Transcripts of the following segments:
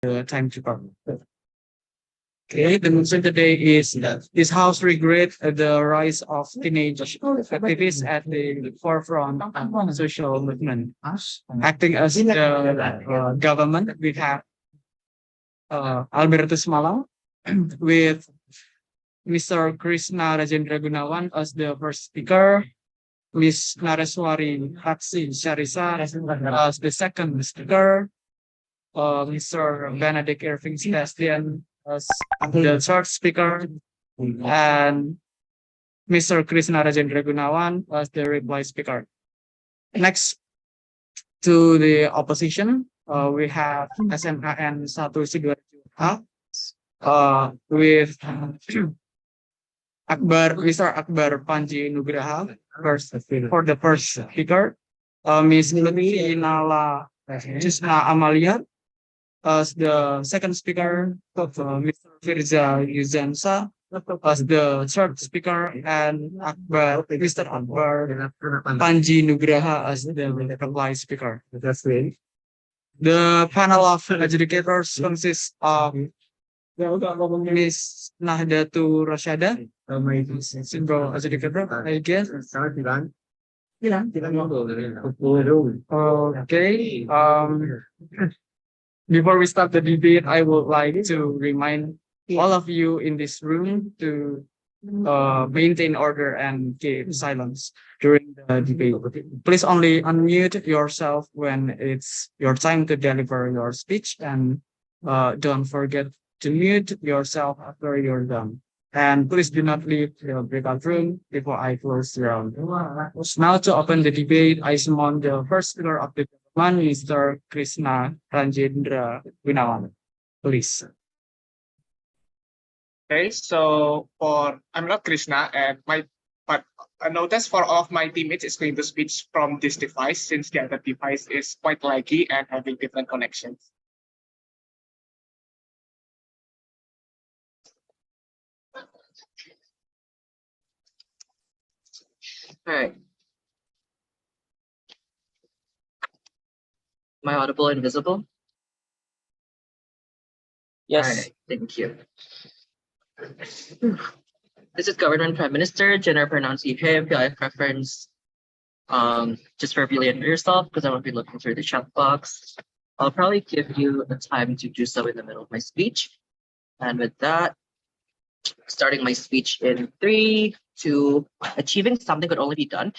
the timekeeper. Okay, the movement today is this house regret the rise of teenage activists at the forefront of social movement. Acting as the government, we have Albertus Malang with Mr. Krishna Rajendra Gunawan as the first speaker, Ms. Nareswari Hatsi Sharisa as the second speaker, Mr. Benedict Irving Sebastian as the third speaker, and Mr. Krishna Rajendra Gunawan as the reply speaker. Next to the opposition, we have SMKN 1 Sidoarjo with Mr. Akbar Panji Nugraha for the first speaker, Ms. Lutfi Nala Cisna Amalia as the second speaker, Mr. Firza Yuzansa as the third speaker, and Mr. Akbar Panji Nugraha as the reply speaker. The panel of adjudicators consists of Ms. Nahdatu Rashada, single adjudicator, I guess. Okay. Before we start the debate, I would like to remind all of you in this room to maintain order and keep silence during the debate. Please only unmute yourself when it's your time to deliver your speech, and don't forget to mute yourself after you're done. And please do not leave the breakout room before I close the round. Now to open the debate, I summon the first speaker of the one, Mr. Krishna Rajendra Gunawan. Please. Okay, so I'm not Krishna, and but a notice for all of my teammates is going to speak from this device, since the other device is quite laggy and having different connections. All right. Am I audible and visible? Yes. All right, thank you. This is Government Prime Minister, General Pronunciation, PI preference. Just really into yourself, because I won't be looking through the chat box. I'll probably give you the time to do so in the middle of my speech. And with that, starting my speech in 3, 2, achieving something could only be done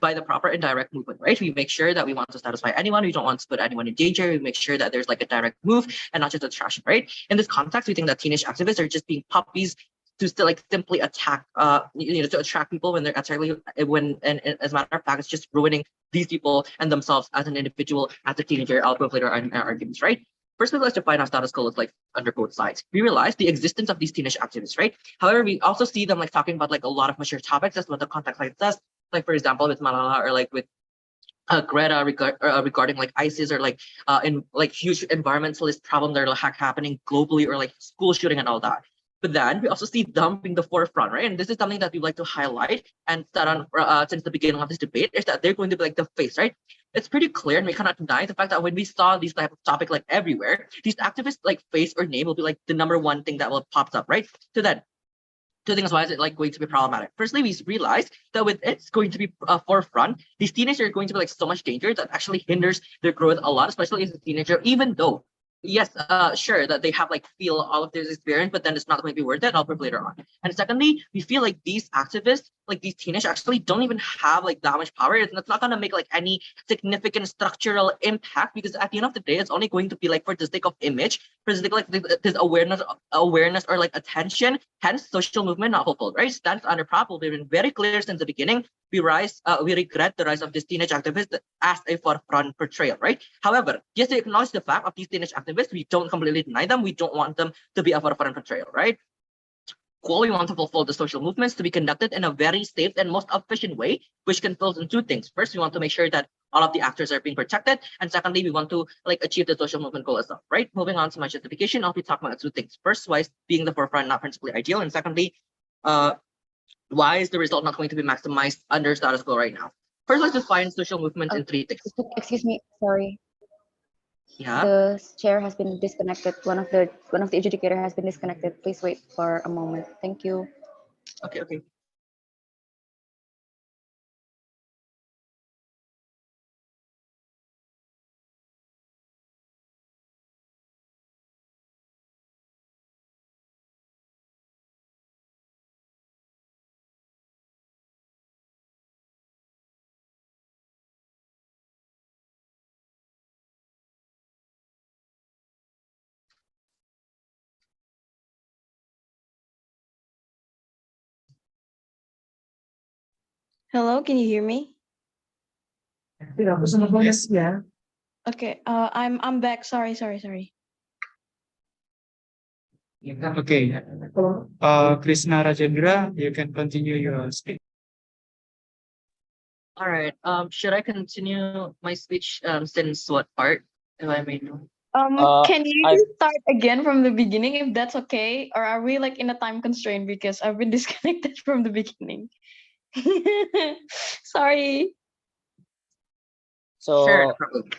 by the proper and direct movement, right? We make sure that we want to satisfy anyone. We don't want to put anyone in danger. We make sure that there's like a direct move and not just a distraction, right? In this context, we think that teenage activists are just being puppies to still like simply attack, to attract people when they're actually, and as a matter of fact, it's just ruining these people and themselves as an individual, as a teenager. I'll prove later in our arguments, right? First, let's define how status quo looks like under both sides. We realize the existence of these teenage activists, right? However, we also see them like talking about like a lot of mature topics. That's what the context like says. Like for example, with Malala, or like with Greta regarding like ISIS, or like in like huge environmentalist problems that are like happening globally, or like school shooting and all that. But then we also see them being the forefront, right? And this is something that we like to highlight and start on since the beginning of this debate, is that they're going to be like the face, right? It's pretty clear, and we cannot deny the fact that when we saw these type of topic like everywhere, these activists like face or name will be like the #1 thing that will pops up, right? So then, two things why is it like going to be problematic. Firstly, we realize that with it's going to be forefront, these teenagers are going to be like so much danger that actually hinders their growth a lot, especially as a teenager, even though yes, sure that they have like feel all of this experience, but then it's not going to be worth it. I'll prove later on. And secondly, we feel like these activists, like these teenagers, actually don't even have like that much power. It's not going to make like any significant structural impact, because at the end of the day, it's only going to be like for the sake of image, for the sake of like this awareness or like attention. Hence, social movement not fulfilled, right? Stands under problem. We've been very clear since the beginning. We regret the rise of these teenage activists as a forefront portrayal, right? However, yes, we acknowledge the fact of these teenage activists. We don't completely deny them. We don't want them to be a forefront portrayal, right? Cool, we want to fulfill the social movements to be conducted in a very safe and most efficient way, which can fill in two things. First, we want to make sure that all of the actors are being protected. And secondly, we want to like achieve the social movement goal itself, right? Moving on to my justification, I'll be talking about two things. First, why is being the forefront not principally ideal? And secondly, why is the result not going to be maximized under status quo right now? First, let's define social movements in three things. Excuse me, sorry. Yeah. The chair has been disconnected. One of the adjudicator has been disconnected. Please wait for a moment. Thank you. Okay. Okay. Hello, can you hear me? Yes, yeah. Okay, I'm back. Sorry. Okay. Krishna Rajendra, you can continue your speech. All right. Should I continue my speech? Since what part, if I may know? Can you I start again from the beginning if that's okay? Or are we like in a time constraint because I've been disconnected from the beginning? Sorry. Sure, no so problem.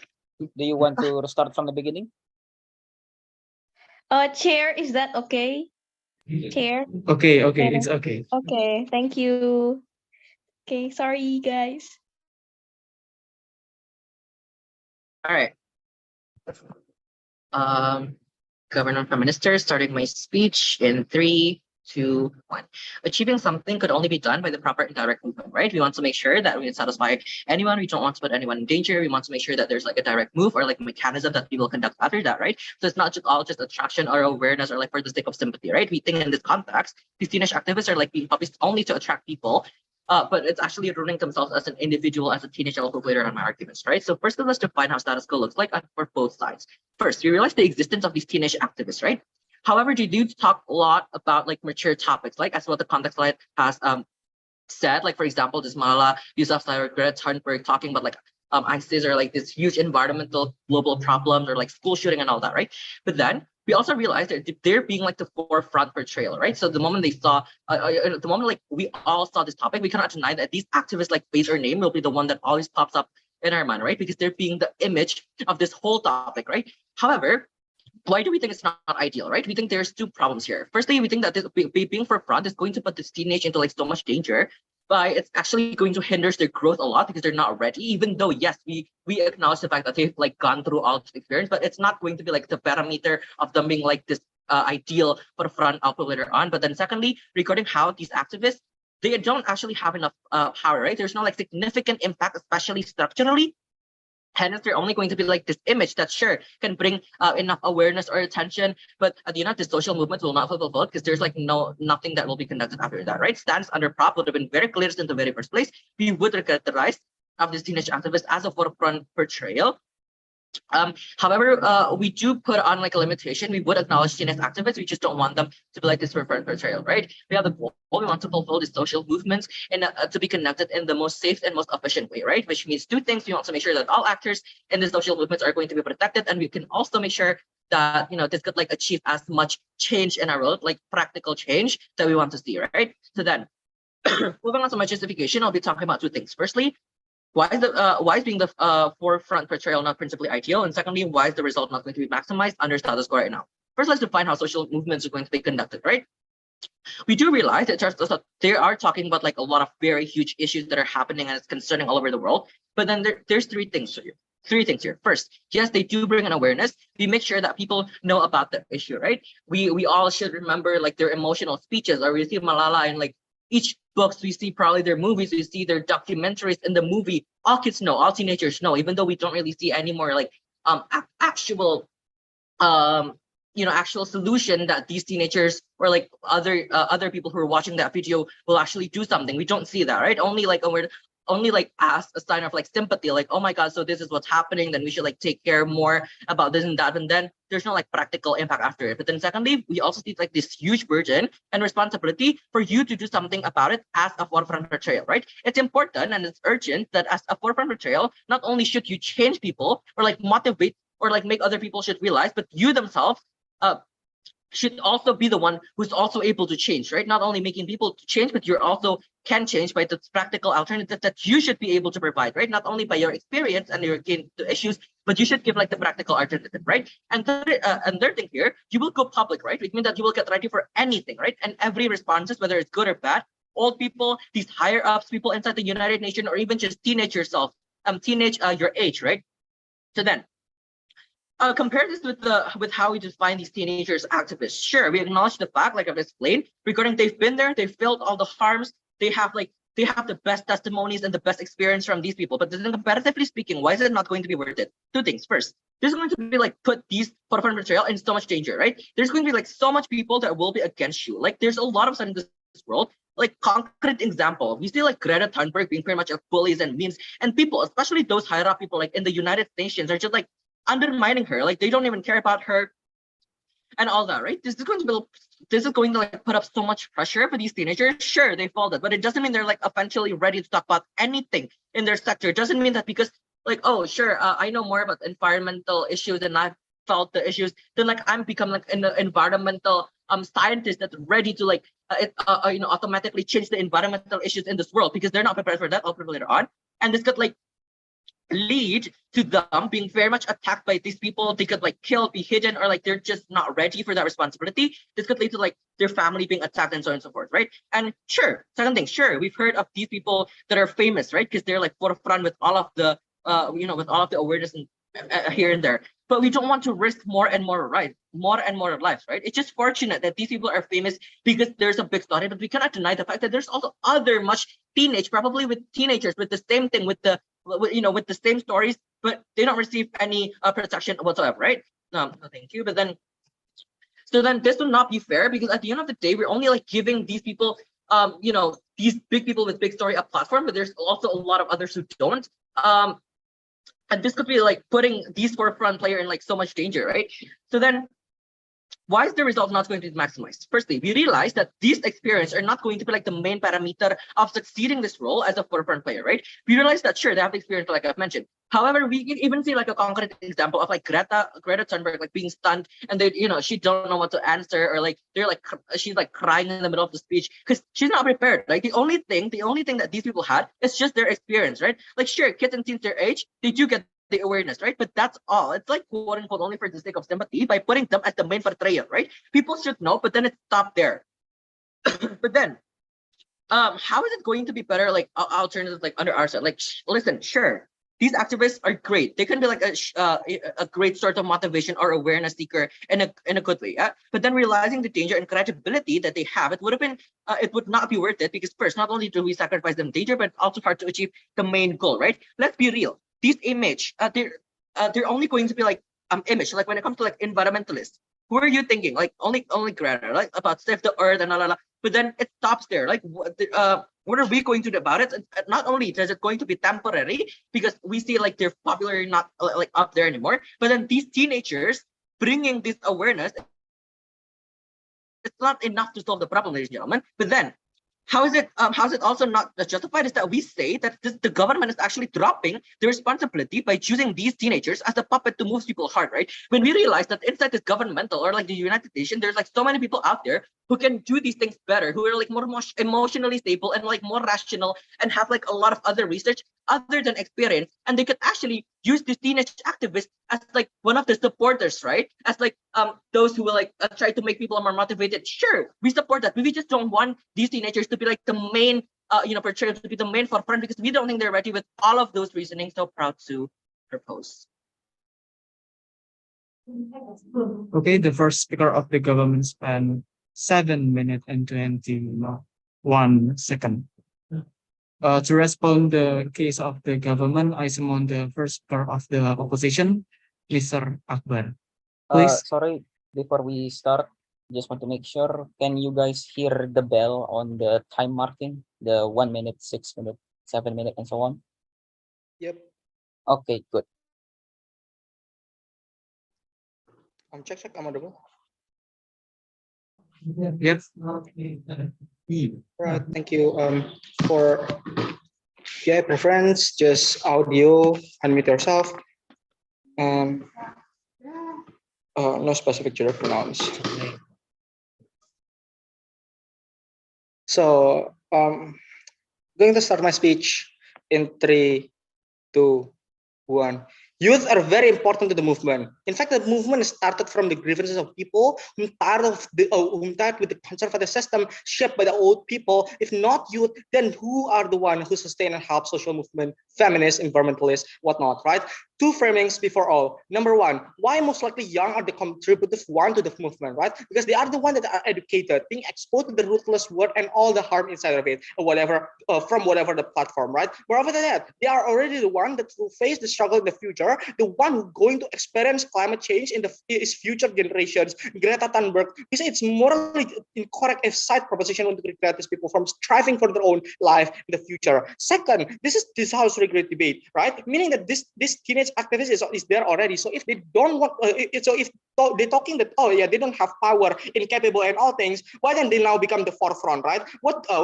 do you want to start from the beginning? Chair, is that okay? Chair? Okay, okay, Chair. it's okay. Okay, thank you. Okay, sorry guys. All right. Governor and Prime Minister, starting my speech in 3, 2, 1. Achieving something could only be done by the proper and direct movement, right? We want to make sure that we can satisfy anyone. We don't want to put anyone in danger. We want to make sure that there's like a direct move or like a mechanism that we will conduct after that, right? So it's not just all just attraction or awareness or like for the sake of sympathy, right? We think in this context, these teenage activists are like being published only to attract people. But it's actually ruling themselves as an individual, as a teenager. I'll go later on my arguments, right? So first, let's define how status quo looks like for both sides. First, we realize the existence of these teenage activists, right? However, they do talk a lot about like mature topics, like as what the context slide has said. Like for example, this Malala Yousafzai, Greta Thunberg talking about like ISIS or like this huge environmental global problems or like school shooting and all that, right? But then we also realized that they're being like the forefront portrayal, right? So the moment they saw, the moment like we all saw this topic, we cannot deny that these activists like face or name will be the one that always pops up in our mind, right? Because they're being the image of this whole topic, right? However, why do we think it's not ideal, right? We think there's two problems here. Firstly, we think that this being forefront is going to put this teenage into like so much danger, but it's actually going to hinder their growth a lot because they're not ready. Even though yes, we acknowledge the fact that they've like gone through all this experience, but it's not going to be like the parameter of them being like this ideal for the front output later on. But then secondly, regarding how these activists, they don't actually have enough power, right? There's no like significant impact, especially structurally. Hence, they're only going to be like this image that sure can bring enough awareness or attention, but at the end of the social movement will not fulfill because there's like nothing that will be conducted after that, right? Stands under prop would have been very clear in the very first place. We would characterize of this teenage activist as a forefront portrayal. However, we do put on like a limitation. We would acknowledge teenage activists. We just don't want them to be like this forefront portrayal, right? We have the goal. We want to fulfill the social movements and to be connected in the most safe and most efficient way, right? Which means two things. We want to make sure that all actors in the social movements are going to be protected, and we can also make sure that this could like achieve as much change in our world, like practical change that we want to see, right? So then, moving on to my justification, I'll be talking about two things. Firstly, why is being the forefront portrayal not principally ideal? And secondly, why is the result not going to be maximized under status quo right now? First, let's define how social movements are going to be conducted, right? We do realize that they are talking about like a lot of very huge issues that are happening and it's concerning all over the world. But then there's three things here. First, yes, they do bring an awareness. We make sure that people know about the issue, right? We all should remember like their emotional speeches, or we see Malala and like each books, we see probably their movies, we see their documentaries in the movie. All kids know, all teenagers know, even though we don't really see any more like actual actual solution that these teenagers or like other people who are watching that video will actually do something. We don't see that, right? Only like as a sign of like sympathy, like, oh my god, so this is what's happening, then we should like take care more about this and that, and then there's no like practical impact after it. But then secondly, we also see like this huge burden and responsibility for you to do something about it as a forefront portrayal, right? It's important and it's urgent that as a forefront portrayal, not only should you change people or like motivate or like make other people should realize, but you themselves should also be the one who's also able to change, right? Not only making people change, but you're also can change by the practical alternative that you should be able to provide, right? Not only by your experience and your gain the issues, but you should give like the practical alternative, right? And third thing here, you will go public, right? Which means that you will get ready for anything, right? And every responses, whether it's good or bad, old people, these higher ups, people inside the United Nations, or even just teenage yourself, your age, right? So then, compare this with how we define these teenagers activists. Sure, we acknowledge the fact, like I've explained, regarding they've been there, they've felt all the harms, they have the best testimonies and the best experience from these people. But then comparatively speaking, why is it not going to be worth it? Two things. First, there's going to be like put these forefront material in so much danger, right? There's going to be like so much people that will be against you. Like there's a lot of sudden in this world. Like concrete example, we see like Greta Thunberg being pretty much a bullies and memes, and people, especially those higher up people like in the United Nations, are just like undermining her. Like they don't even care about her and all that, right? This is going to like put up so much pressure for these teenagers. Sure, they folded, but it doesn't mean they're like eventually ready to talk about anything in their sector. It doesn't mean that because like, oh sure, I know more about environmental issues and I've felt the issues, then like I'm become like an environmental scientist that's ready to like automatically change the environmental issues in this world, because they're not prepared for that. I'll later on. And this could like lead to them being very much attacked by these people. They could like kill, be hidden, or like they're just not ready for that responsibility. This could lead to like their family being attacked and so on and so forth, right? And sure, second thing, sure, we've heard of these people that are famous, right? Because they're like forefront with all of the with all of the awareness and here and there. But we don't want to risk more and more lives, right? It's just fortunate that these people are famous because there's a big story, but we cannot deny the fact that there's also other much probably with teenagers with the same thing, with the same stories, but they don't receive any protection whatsoever, right? Thank you. But then, so then this will not be fair, because at the end of the day, we're only like giving these people, these big people with big story a platform, but there's also a lot of others who don't. And this could be like putting these forefront player in like so much danger, right? So then, why is the result not going to be maximized? Firstly, we realize that these experiences are not going to be like the main parameter of succeeding this role as a forefront player, right? We realize that sure, they have the experience like I've mentioned. However, we can even see like a concrete example of like Greta Thunberg like being stunned, and they, she don't know what to answer, or like she's like crying in the middle of the speech because she's not prepared. Like the only thing that these people had is just their experience, right? Like sure, kids and teens their age, they do get the awareness, right? But that's all. It's like quote unquote only for the sake of sympathy by putting them as the main portrayal, right? People should know, but then it stopped there. But then, how is it going to be better? Like alternatives, like under our side, like listen, sure, these activists are great. They can be like a great sort of motivation or awareness seeker in a good way. Yeah? But then realizing the danger and credibility that they have, it would not be worth it, because first, not only do we sacrifice them danger, but also hard to achieve the main goal, right? Let's be real. These image, they're only going to be like image. Like when it comes to like environmentalists, who are you thinking? Like only Greta, like about save the earth and la. But then it stops there. Like what are we going to do about it? And not only is it going to be temporary, because we see like they're popular, not like up there anymore. But then these teenagers bringing this awareness, it's not enough to solve the problem, ladies and gentlemen. But then, how is it also not justified is that we say that the government is actually dropping the responsibility by choosing these teenagers as a puppet to move people's heart, right? When we realize that inside this governmental or like the United Nations, there's like so many people out there who can do these things better, who are like more emotionally stable and like more rational and have like a lot of other research other than experience, and they could actually use these teenage activists as like one of the supporters, right? As like those who will like try to make people more motivated. Sure, we support that, but we just don't want these teenagers to be like the main portrayal, to be the main forefront, because we don't think they're ready with all of those reasoning. So proud to propose. Okay, the first speaker of the government spent 7 minutes and 21 seconds. To respond the case of the government, I summon the first speaker of the opposition, Mr. Akbar. Please. Sorry, before we start, just want to make sure, can you guys hear the bell on the time marking? The 1 minute, 6 minute, 7 minute, and so on? Yep. Okay, good. Check, I'm audible. Yes. Right, thank you. For PI preference, just audio, unmute yourself. No specific gender pronouns. So, going to start my speech in 3, 2, 1. Youth are very important to the movement. In fact, the movement started from the grievances of people who tired with the conservative system shaped by the old people. If not youth, then who are the one who sustain and help social movement, feminists, environmentalists, whatnot, right? Two framings before all. Number one, why most likely young are the contributive one to the movement, right? Because they are the one that are educated, being exposed to the ruthless word and all the harm inside of it, or whatever, from whatever the platform, right? Moreover than that, they are already the one that will face the struggle in the future, the one who's going to experience climate change in the future generations. Greta Thunberg, we say it's morally incorrect if side proposition want to regret these people from striving for their own life in the future. Second, this is how regret debate, right? Meaning that this teenage activist is there already. So if they don't want, so if they're talking that, oh yeah, they don't have power, incapable and all things, why then they now become the forefront, right?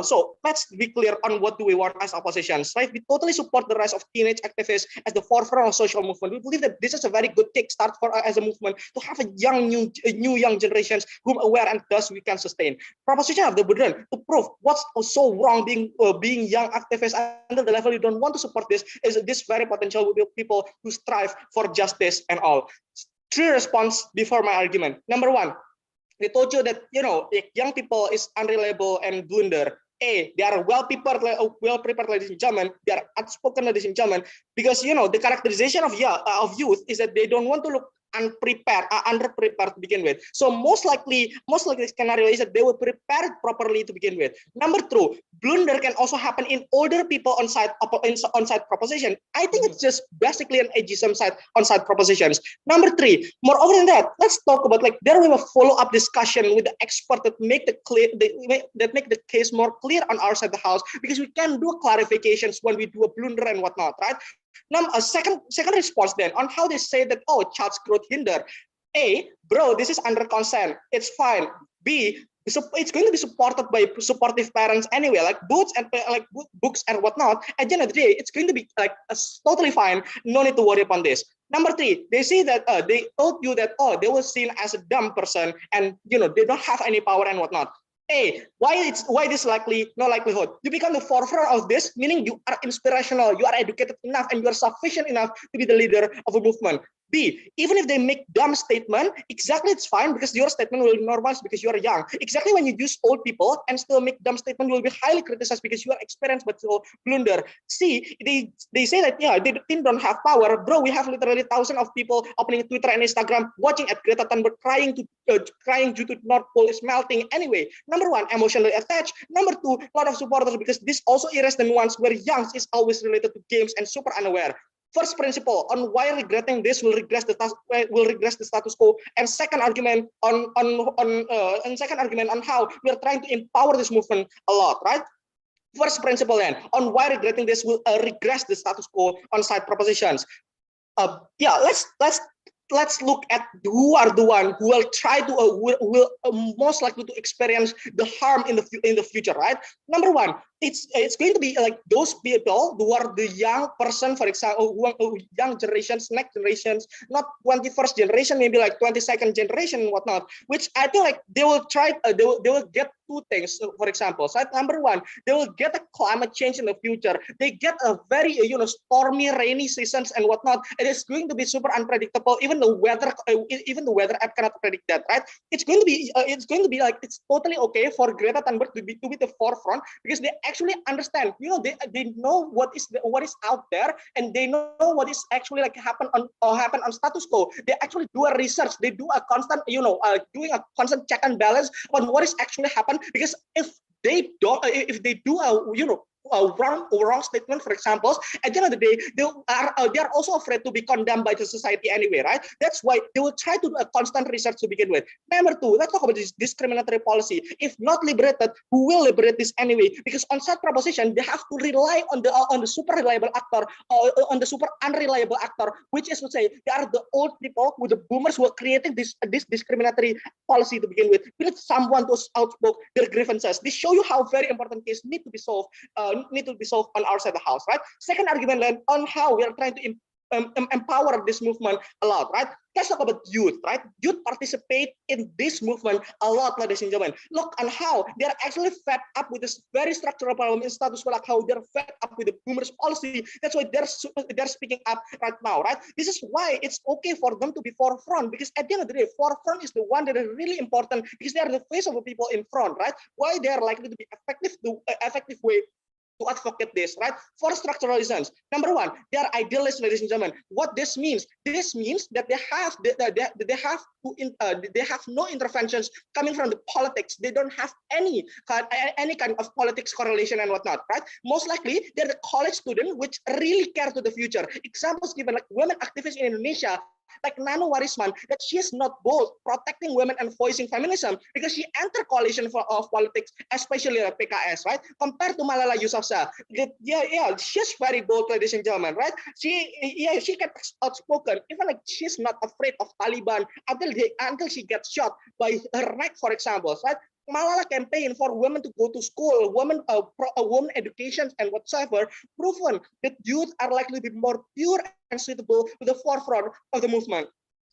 So let's be clear on what do we want as oppositions, right? We totally support the rise of teenage activists as the forefront of social movement. We believe that this is a very good kickstart for as a movement to have a new young generations whom aware and thus we can sustain. Proposition of the burden to prove what's so wrong being young activists until the level you don't want to support this is this very potential people who strive for justice and all. Three response before my argument. Number one, we told you that young people is unreliable and blunder. They are well prepared, ladies and gentlemen. They are outspoken, ladies and gentlemen, because the characterization of youth is that they don't want to look underprepared to begin with. So most likely scenario is that they were prepared properly to begin with. Number two, blunder can also happen in older people on side proposition. I think it's just basically an ageism on side propositions. Number three, moreover than that, let's talk about there will be a follow-up discussion with the expert that make the case more clear on our side of the house, because we can do clarifications when we do a blunder and whatnot, right? Now, a second response then on how they say that, oh, child's growth hinder. A, bro, this is under consent. It's fine. B, so it's going to be supported by supportive parents anyway, like books and whatnot. At the end of the day, it's going to be totally fine. No need to worry upon this. Number three, they say that they told you that, oh, they were seen as a dumb person and they don't have any power and whatnot. A, why this no likelihood? You become the forefront of this, meaning you are inspirational, you are educated enough, and you are sufficient enough to be the leader of a movement. B, even if they make dumb statement, exactly it's fine because your statement will be normalized because you are young. Exactly when you use old people and still make dumb statement, you will be highly criticized because you are experienced but still blunder. C, they say that they don't have power. Bro, we have literally thousands of people opening Twitter and Instagram watching at Greta Thunberg crying due to North Pole is melting anyway. Number one, emotionally attached. Number two, a lot of supporters because this also erases the nuance where young is always related to games and super unaware. First principle on why regretting this will regress the status quo, and second argument on how we are trying to empower this movement a lot, right? First principle then on why regretting this will regress the status quo on side propositions. Let's look at who are the one who will try to will most likely to experience the harm in the future, right? Number one, it's going to be like those people who are the young person, for example, young generations, next generations, not 21st generation, maybe like 22nd generation and whatnot, which I think they will try, they will get two things, for example. So number one, they will get a climate change in the future. They get a very, stormy, rainy seasons and whatnot. It is going to be super unpredictable. Even the weather app cannot predict that, right? It's going to be like, it's totally okay for Greta Thunberg to be the forefront because they actually understand, they know what is out there, and they know what is actually happen on status quo. They actually do a research, they do a constant, doing a constant check and balance on what is actually happen. Because if they do a wrong statement, for example, at the end of the day, they are also afraid to be condemned by the society anyway, right? That's why they will try to do a constant research to begin with. Number two, let's talk about this discriminatory policy. If not liberated, who will liberate this anyway? Because on such proposition, they have to rely on the super reliable actor or on the super unreliable actor, which is to say they are the old people with the boomers who are creating this discriminatory policy to begin with. We need someone to outspoke their grievances. This show you how very important case need to be solved on our side of the house, right? Second argument then on how we are trying to empower this movement a lot, right? Let's talk about youth, right? Youth participate in this movement a lot, ladies and gentlemen. Look on how they're actually fed up with this very structural problem in status quo, like how they're fed up with the boomers policy. That's why they're speaking up right now, right? This is why it's okay for them to be forefront, because at the end of the day, forefront is the one that is really important because they are the face of the people in front, right? Why they are likely to be effective way to advocate this, right? For structural reasons. Number one, they are idealists, ladies and gentlemen. What this means that they have no interventions coming from the politics. They don't have any kind of politics correlation and whatnot, right? Most likely, they're the college student which really care to the future. Examples given like women activists in Indonesia, like Nano Warisman, that she is not bold protecting women and voicing feminism because she entered coalition of politics, especially the PKS, right? Compared to Malala Yousafzai, she's very bold, ladies and gentlemen, right? She gets outspoken, even like she's not afraid of Taliban until she gets shot by her neck, for example, right? Malala campaign for women to go to school, women education and whatsoever, proven that youth are likely to be more pure and suitable to the forefront of the movement.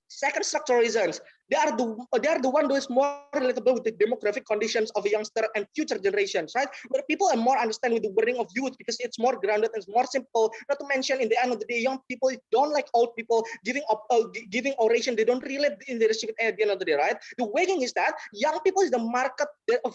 Second, structural reasons. They are the one who is more relatable with the demographic conditions of the youngster and future generations, right? Where people are more understand with the wording of youth because it's more grounded and it's more simple. Not to mention, in the end of the day, young people don't like old people giving oration. They don't relate in the leadership at the end of the day, right? The weighing is that young people is the market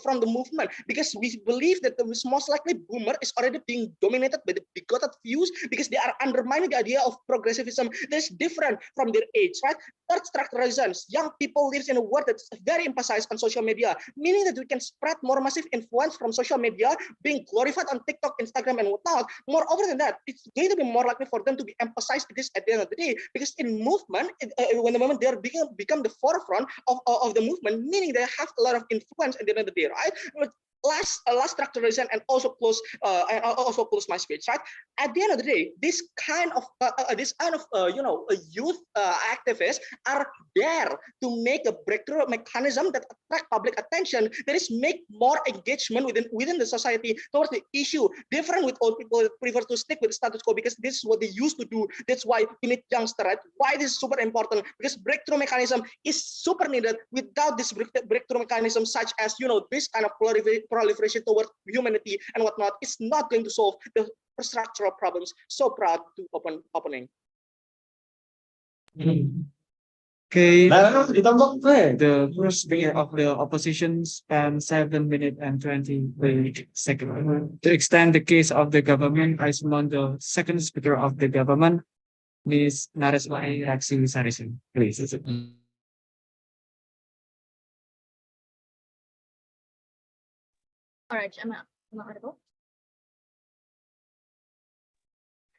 from the movement because we believe that the most likely boomer is already being dominated by the bigoted views because they are undermining the idea of progressivism that is different from their age, right? Third, structural reasons. Young people live in a world that's very emphasized on social media, meaning that we can spread more massive influence from social media being glorified on TikTok, Instagram, and whatnot. Moreover than that, it's going to be more likely for them to be emphasized this at the end of the day, because in movement, when the moment they become the forefront of the movement, meaning they have a lot of influence at the end of the day, right? Last structural reason, and also close my speech, right? At the end of the day, this kind of youth activists are there to make a breakthrough mechanism that attract public attention, that is make more engagement within the society towards the issue, different with old people that prefer to stick with status quo because this is what they used to do. That's why we need youngster, right? Why this is super important? Because breakthrough mechanism is super needed. Without this breakthrough mechanism, such as this kind of proliferation towards humanity and whatnot, it's not going to solve the structural problems. So proud to opening. Okay, the first speaker of the opposition spent 7 minutes and 20 seconds. To extend the case of the government, I summon the second speaker of the government, Ms. Narisma Raksi Sarisin. Please. All right, am I audible?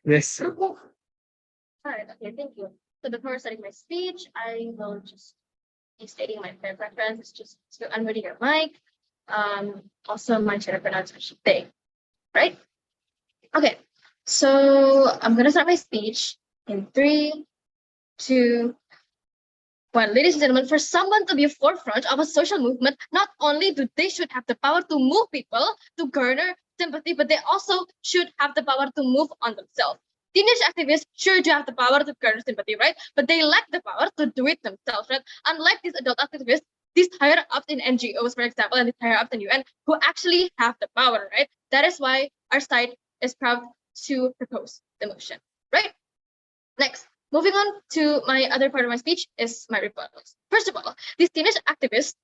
Yes. All right, okay, thank you. So before starting my speech, I will just be stating my preference, just to unmute your mic. Also my gender pronunciation thing, right? Okay, so I'm gonna start my speech in 3, 2, 1. Ladies and gentlemen, for someone to be a forefront of a social movement, not only do they should have the power to move people to garner sympathy, but they also should have the power to move on themselves. Teenage activists sure do have the power to garner sympathy, right? But they lack the power to do it themselves, right? Unlike these adult activists, these higher ups in NGOs, for example, and these higher ups in UN who actually have the power, right? That is why our side is proud to propose the motion, right? Next, moving on to my other part of my speech is my rebuttals. First of all, these teenage activists,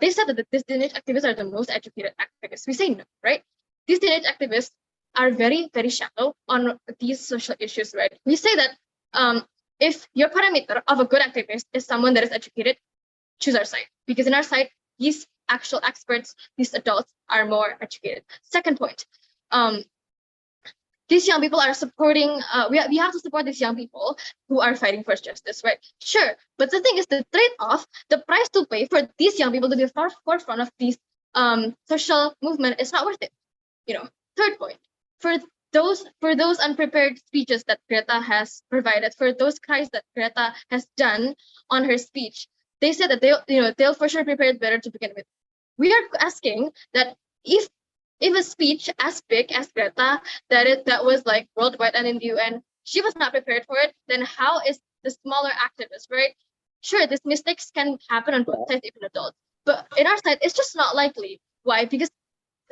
they said that these teenage activists are the most educated activists. We say no, right? These teenage activists are very, very shallow on these social issues, right? We say that if your parameter of a good activist is someone that is educated, choose our side, because in our side, these actual experts, these adults are more educated. Second point, these young people are supporting, we have to support these young people who are fighting for justice, right? Sure, but the thing is, the trade-off, the price to pay for these young people to be far forefront of these social movement is not worth it. Third point, for those unprepared speeches that Greta has provided, for those cries that Greta has done on her speech, they said that they'll for sure prepare it better to begin with. We are asking that if a speech as big as Greta that was like worldwide and in the UN she was not prepared for it, then how is the smaller activist, right? Sure, these mistakes can happen on both sides, even adults. But in our side, it's just not likely. Why? Because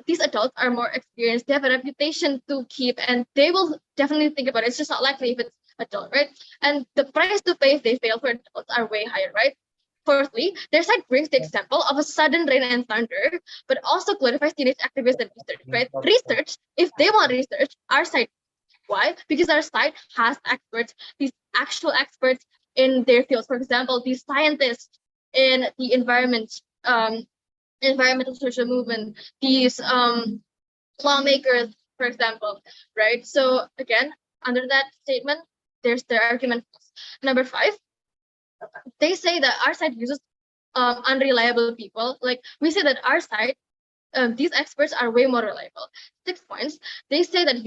these adults are more experienced, they have a reputation to keep, and they will definitely think about it. It's just not likely if it's adult, right? And the price to pay if they fail for adults are way higher, right? Fourthly, their side brings the example of a sudden rain and thunder, but also glorifies teenage activists and research, right? Research, if they want research, our side, why? Because our side has experts, these actual experts in their fields. For example, these scientists in the environmental social movement, these lawmakers, for example, right? So again, under that statement, there's their argument. Number 5, they say that our side uses unreliable people. Like we say that our side, these experts are way more reliable. 6 points. They say that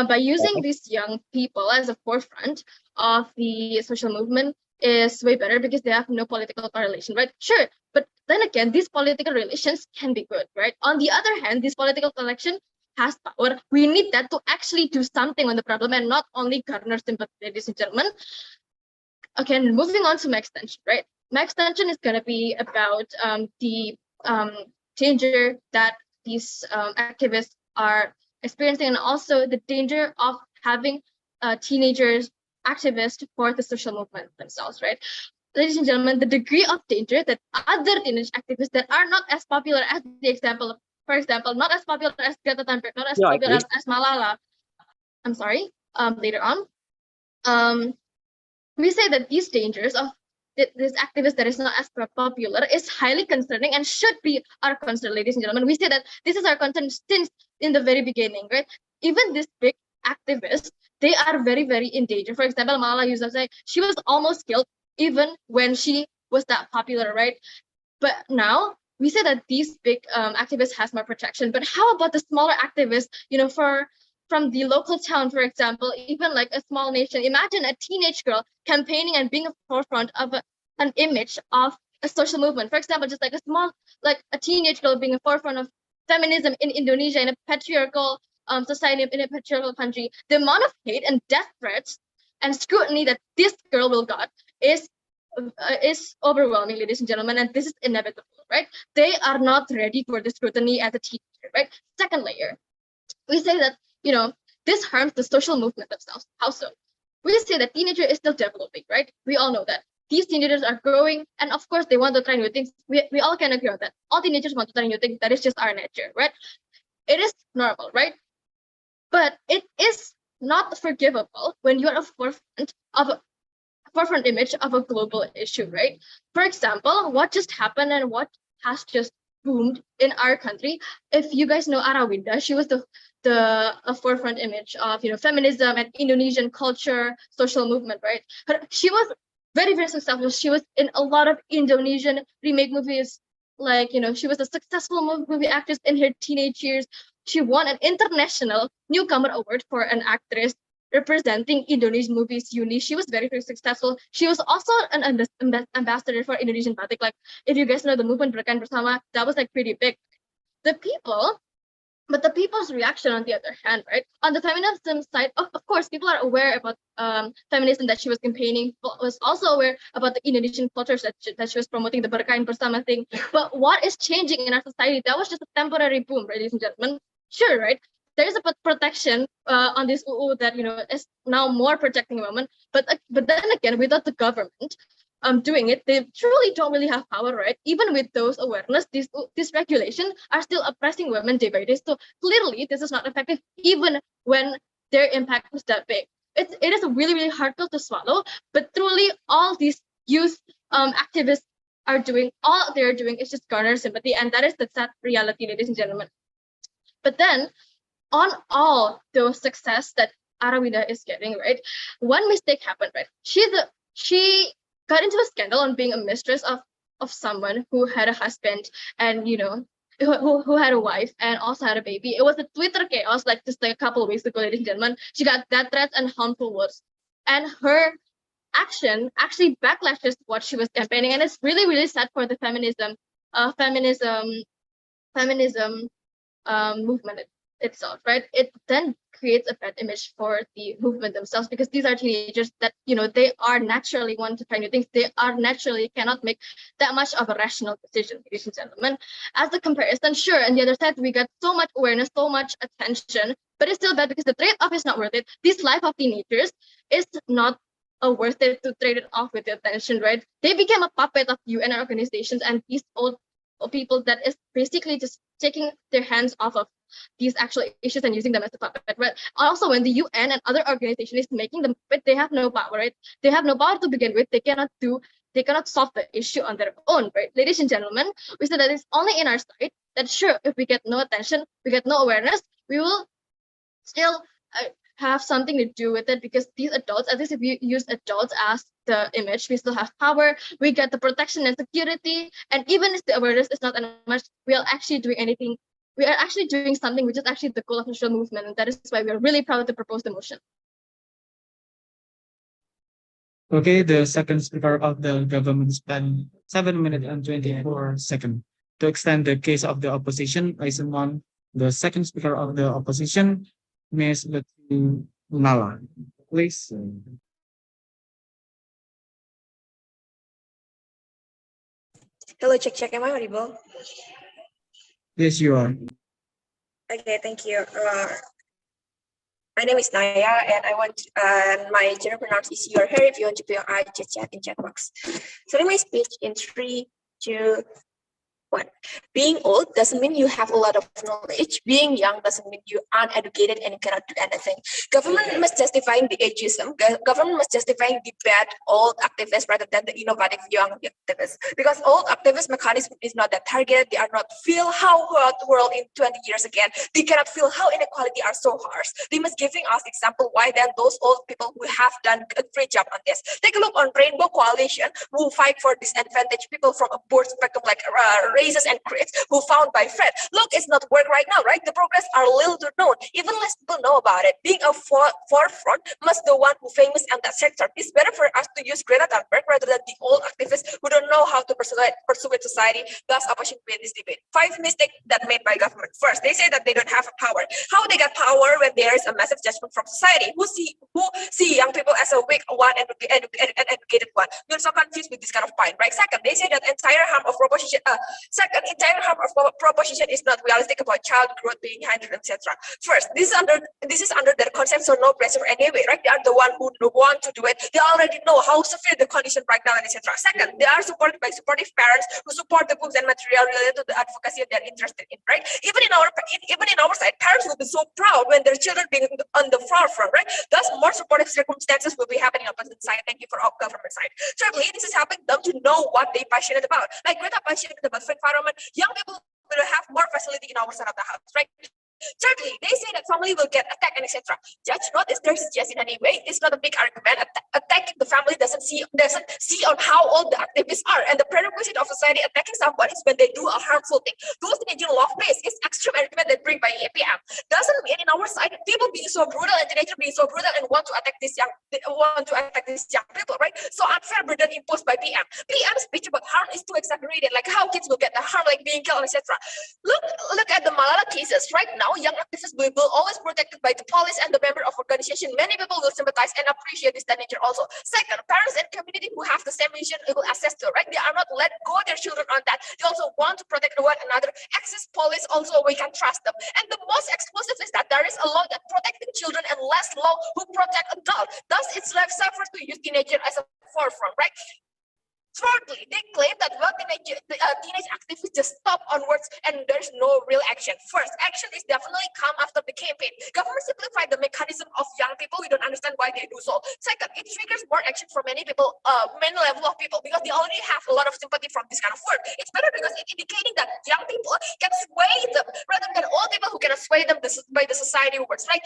by using these young people as a forefront of the social movement is way better because they have no political correlation, right? Sure, but then again, these political relations can be good, right? On the other hand, this political collection has power. We need that to actually do something on the problem and not only garner sympathy, ladies and gentlemen. Okay, moving on to my extension, right? My extension is going to be about the danger that these activists are experiencing, and also the danger of having teenagers activists for the social movement themselves, right? Ladies and gentlemen, the degree of danger that other teenage activists that are not as popular as the example, for example, not as popular as Greta Thunberg, not as popular as Malala. I'm sorry. Later on, we say that these dangers of this activist that is not as popular is highly concerning and should be our concern, ladies and gentlemen. We say that this is our concern since in the very beginning, right? Even this big activists, they are very, very in danger. For example, Malala Yousafzai, she was almost killed even when she was that popular, right? But now we say that these big activists has more protection. But how about the smaller activists, from the local town, for example, even like a small nation? Imagine a teenage girl campaigning and being a forefront of an image of a social movement. For example, just like a teenage girl being a forefront of feminism in Indonesia, in a patriarchal society, in a patriarchal country. The amount of hate and death threats and scrutiny that this girl will got is overwhelming, ladies and gentlemen, and this is inevitable, right? They are not ready for the scrutiny as a teenager, right? Second layer, we say that this harms the social movement themselves. How so? We say that teenager is still developing, right? We all know that. These teenagers are growing, and of course they want to try new things. We all can agree on that. All teenagers want to try new things. That is just our nature, right? It is normal, right? But it is not forgivable when you are a forefront image of a global issue, right? For example, what just happened and what has just boomed in our country. If you guys know Arawinda, she was the forefront image of feminism and Indonesian culture, social movement, right? She was very, very successful. She was in a lot of Indonesian remake movies. Like, she was a successful movie actress in her teenage years. She won an international newcomer award for an actress representing Indonesian movies, Uni. She was very, very successful. She was also an ambassador for Indonesian Batik. Like, if you guys know the movement Berkan Bersama, that was like pretty big. But the people's reaction, on the other hand, right? On the feminism side, of course, people are aware about feminism that she was campaigning, but was also aware about the Indonesian cultures that she was promoting, the Berkain Bersama thing. But what is changing in our society? That was just a temporary boom, ladies and gentlemen. Sure, right? There is a protection on this UU that is now more protecting women. But then again, without the government doing it, they truly don't really have power, right? Even with those awareness, these regulations are still oppressing women day by day. So clearly, this is not effective, even when their impact was that big. It is a really, really hard pill to swallow. But truly, all these youth activists are doing, all they're doing is just garner sympathy, and that is the sad reality, ladies and gentlemen. But then, on all those success that Arawinda is getting, right? One mistake happened, right? She got into a scandal on being a mistress of someone who had a husband and who had a wife and also had a baby. It was a Twitter chaos just a couple of weeks ago, ladies and gentlemen. She got death threats and harmful words, and her action actually backlashes what she was campaigning, and it's really, really sad for the feminism movement. itself, right? It then creates a bad image for the movement themselves, because these are teenagers that, you know, they are naturally want to try new things. They are naturally cannot make that much of a rational decision, ladies and gentlemen. As the comparison, sure, on the other side, we get so much awareness, so much attention, but it's still bad because the trade-off is not worth it. This life of teenagers is not worth it to trade it off with the attention, right? They became a puppet of UN organizations and these old people that is basically just taking their hands off of these actual issues and using them as a puppet, right? Also, when the UN and other organization is making them puppet, they have no power, right? They have no power to begin with. They cannot solve the issue on their own, right? Ladies and gentlemen, we said that it's only in our side that sure, if we get no attention, we get no awareness, we will still have something to do with it, because these adults, at least if you use adults as the image, we still have power, we get the protection and security, and even if the awareness is not much, we are actually doing anything. We are actually doing something which is actually the goal of the social movement, and that is why we are really proud to propose the motion. Okay, the second speaker of the government spent 7 minutes and 24 seconds to extend the case of the opposition. I summon the second speaker of the opposition, Ms. Lutfi Nala. Please. Hello, check. Am I audible? Yes, you are. Okay, thank you. My name is Naya, and my gender pronoun is you or her. If you want to put your I, just chat in chat box. Starting my speech in 3, 2, 1. Being old doesn't mean you have a lot of knowledge. Being young doesn't mean you aren't educated and you cannot do anything. Government must justify the ageism. Government must justify the bad old activists rather than the innovative young activists. Because old activist mechanism is not that targeted. They are not feel how hard the world in 20 years again. They cannot feel how inequality are so harsh. They must giving us example why then those old people who have done a great job on this. Take a look on Rainbow Coalition, who fight for disadvantaged people from a broad spectrum like races and creeds, who found by Fred. Look, it's not work right now, right? The progress are little to known. Even less people know about it. Being a forefront must the one who famous in that sector. It's better for us to use Greta Thunberg rather than the old activists who don't know how to persuade society. Thus, opposition win this debate. 5 mistakes that made by government. First, they say that they don't have power. How they got power when there is a massive judgment from society? Who see young people as a weak one and educated one? You're so confused with this kind of point, right? Second, they say that entire harm of proposition. Second, entire harm of proposition is not realistic about child growth being hindered, etc. First, this is under their consent, so no pressure anyway, right? They are the one who want to do it. They already know how severe the condition right now, and etc. Second, they are supported by supportive parents who support the books and material related to the advocacy they're interested in, right? Even in our side, parents will be so proud when their children being on the forefront, right? Thus, more supportive circumstances will be happening on the side. Thank you for our government side. Thirdly, this is helping them to know what they're passionate about. Like Greta passionate about environment, young people will have more facility in our side of the house, right? Thirdly, they say that family will get attacked and etc. Judge not is their suggestion in any way. It's not a big argument. Attacking the family doesn't see on how old the activists are, and the prerequisite of society attacking someone is when they do a harmful thing. Those teenager love base is extreme argument that bring by APM. Doesn't mean in our side people being so brutal and teenager being so brutal and want to attack these young people, right? So unfair burden imposed by PM. PM's speech about harm is too exaggerated, like how kids will get the harm, like being killed, etc. Look at the Malala cases right now. Young activists will always protected by the police and the member of organization. Many people will sympathize and appreciate this nature also. Second, parents and community who have the same mission will assess to, right? They are not let go their children on that. They also want to protect one another. Access police also, we can trust them. And the most exclusive is that there is a law that protecting children and less law who protect adults. Thus, it's left safer to use teenager as a forefront, right? Thirdly, they claim that teenage activists just stop on words and there's no real action. First, action is definitely come after the campaign. Government simplified the mechanism of young people. We don't understand why they do so. Second, it triggers more action for many people, many level of people, because they already have a lot of sympathy from this kind of work. It's better because it's indicating that young people can sway them rather than old people who cannot sway them by the society words, right?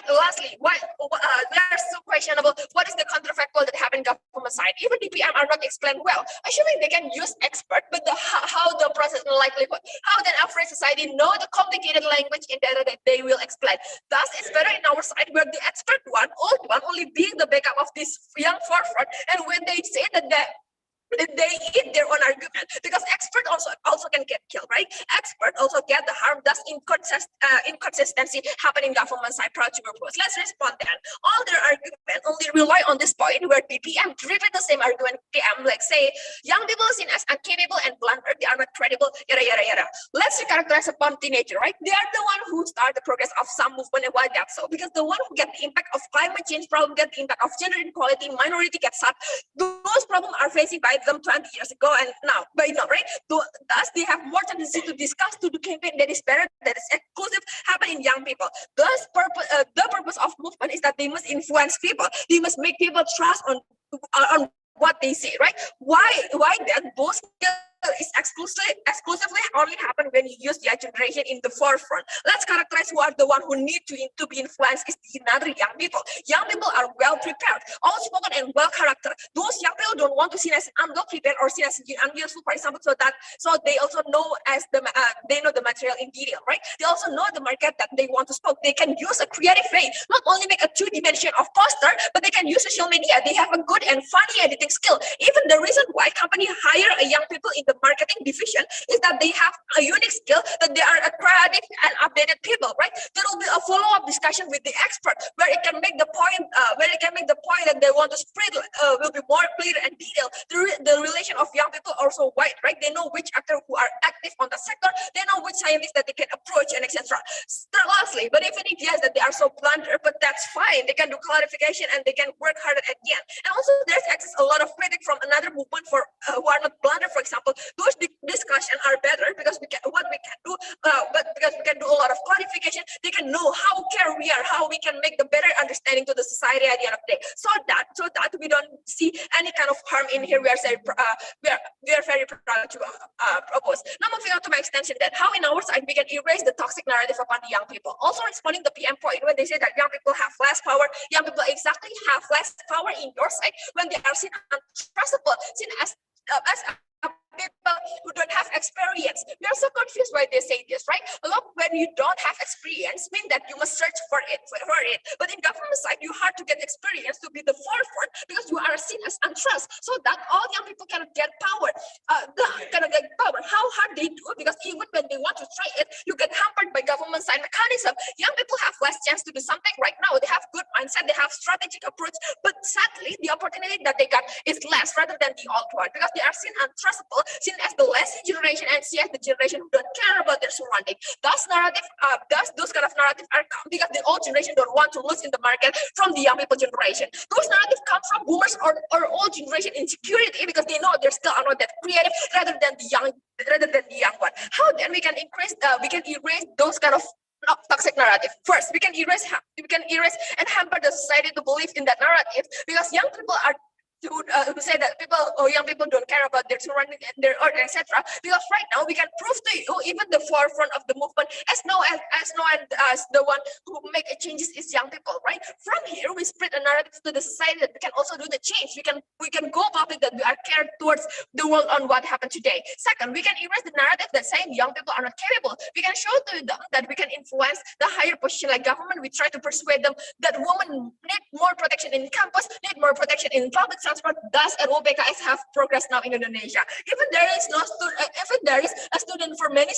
Lastly, why we are so questionable. What is the counterfactual that happened in government side? Even DPM are not explained well. Assuming they can use expert, but how the process and likelihood, how then average society know the complicated language in data that they will explain. Thus, it's better in our side where the expert one, old one, only being the backup of this young forefront, and when they say that they eat their own argument, because expert also can can get killed, right? Expert also get the harm, thus inconsistency happening in government side prior to propose. Let's respond then. All their argument only rely on this point where the PM repeat the same argument. PM like say, young people seen as incapable and blunder, they are not credible, yada yada yada. Let's characterize upon teenager, right? They are the one who start the progress of some movement. And why that so? Because the one who get the impact of climate change problem, get the impact of gender inequality, minority gets up. Those problems are facing by them 20 years ago and now, by now, right? Thus, they have more tendency to discuss, to do campaign that is better, that is exclusive, happen in young people. Thus, the purpose of movement is that they must influence people. They must make people trust on what they say, right? Why that those is exclusively only happen when you use the generation in the forefront. Let's characterize who are the one who need to be influenced is the another young people. Young people are well prepared, outspoken and well character. Those young people don't want to see as unwell prepared or seen as unuseful, for example, so they also know as they know the material in detail, right? They also know the market that they want to spoke. They can use a creative way, not only make a 2D of poster, but they can use social media. They have a good and funny editing skill. Even the reason why company hire a young people in the marketing division is that they have a unique skill, that they are a creative and updated people, right? There will be a follow-up discussion with the expert where it can make the point that they want to spread will be more clear and detailed. The relation of young people also wide, right? They know which actor who are active on the sector, they know which scientists that they can approach and etc. Lastly, but even if yes that they are so blunder, but that's fine. They can do clarification and they can work harder at the end. And also there's access a lot of critic from another movement for who are not blunder, for example. Those discussions are better because we can do a lot of clarification. They can know how care we are, how we can make the better understanding to the society at the end of the day. So that we don't see any kind of harm in here. We are very proud to propose. Now moving on to my extension, that how in our side we can erase the toxic narrative upon the young people. Also responding the PM point when they say that young people have less power. Young people exactly have less power in your side when they are seen untrustable, seen as people who don't have experience. We are so confused why they say this, right? Look, when you don't have experience, mean that you must search for it. But in government side, you have to get experience to be the forefront because you are seen as untrust. So that all young people cannot get power. How hard they do it, because even when they want to try it, you get hampered by government side mechanism. Young people have less chance to do something right now. They have good mindset, they have strategic approach, but sadly, the opportunity that they got is less rather than the old one because they are seen untrustable, seen as the lazy generation and seen as the generation who don't care about their surrounding. Thus those kind of narratives are come because the old generation don't want to lose in the market from the young people generation. Those narratives come from boomers or old generation insecurity because they know they're still are not that creative rather than the young one. How then we can erase those kind of toxic narrative? First, we can erase and hamper the society to believe in that narrative because young people are to say that young people don't care about their surrounding and their earth, etc. Because right now we can prove to you, even the forefront of the movement, as the one who make changes is young people, right? From here, we spread a narrative to the society that we can also do the change. We can go public that we are cared towards the world on what happened today. Second, we can erase the narrative that saying young people are not capable. We can show to them that we can influence the higher position like government. We try to persuade them that women need more protection in campus, need more protection in public transport. Thus, RUPKS have progressed now in Indonesia. Even there is a student for many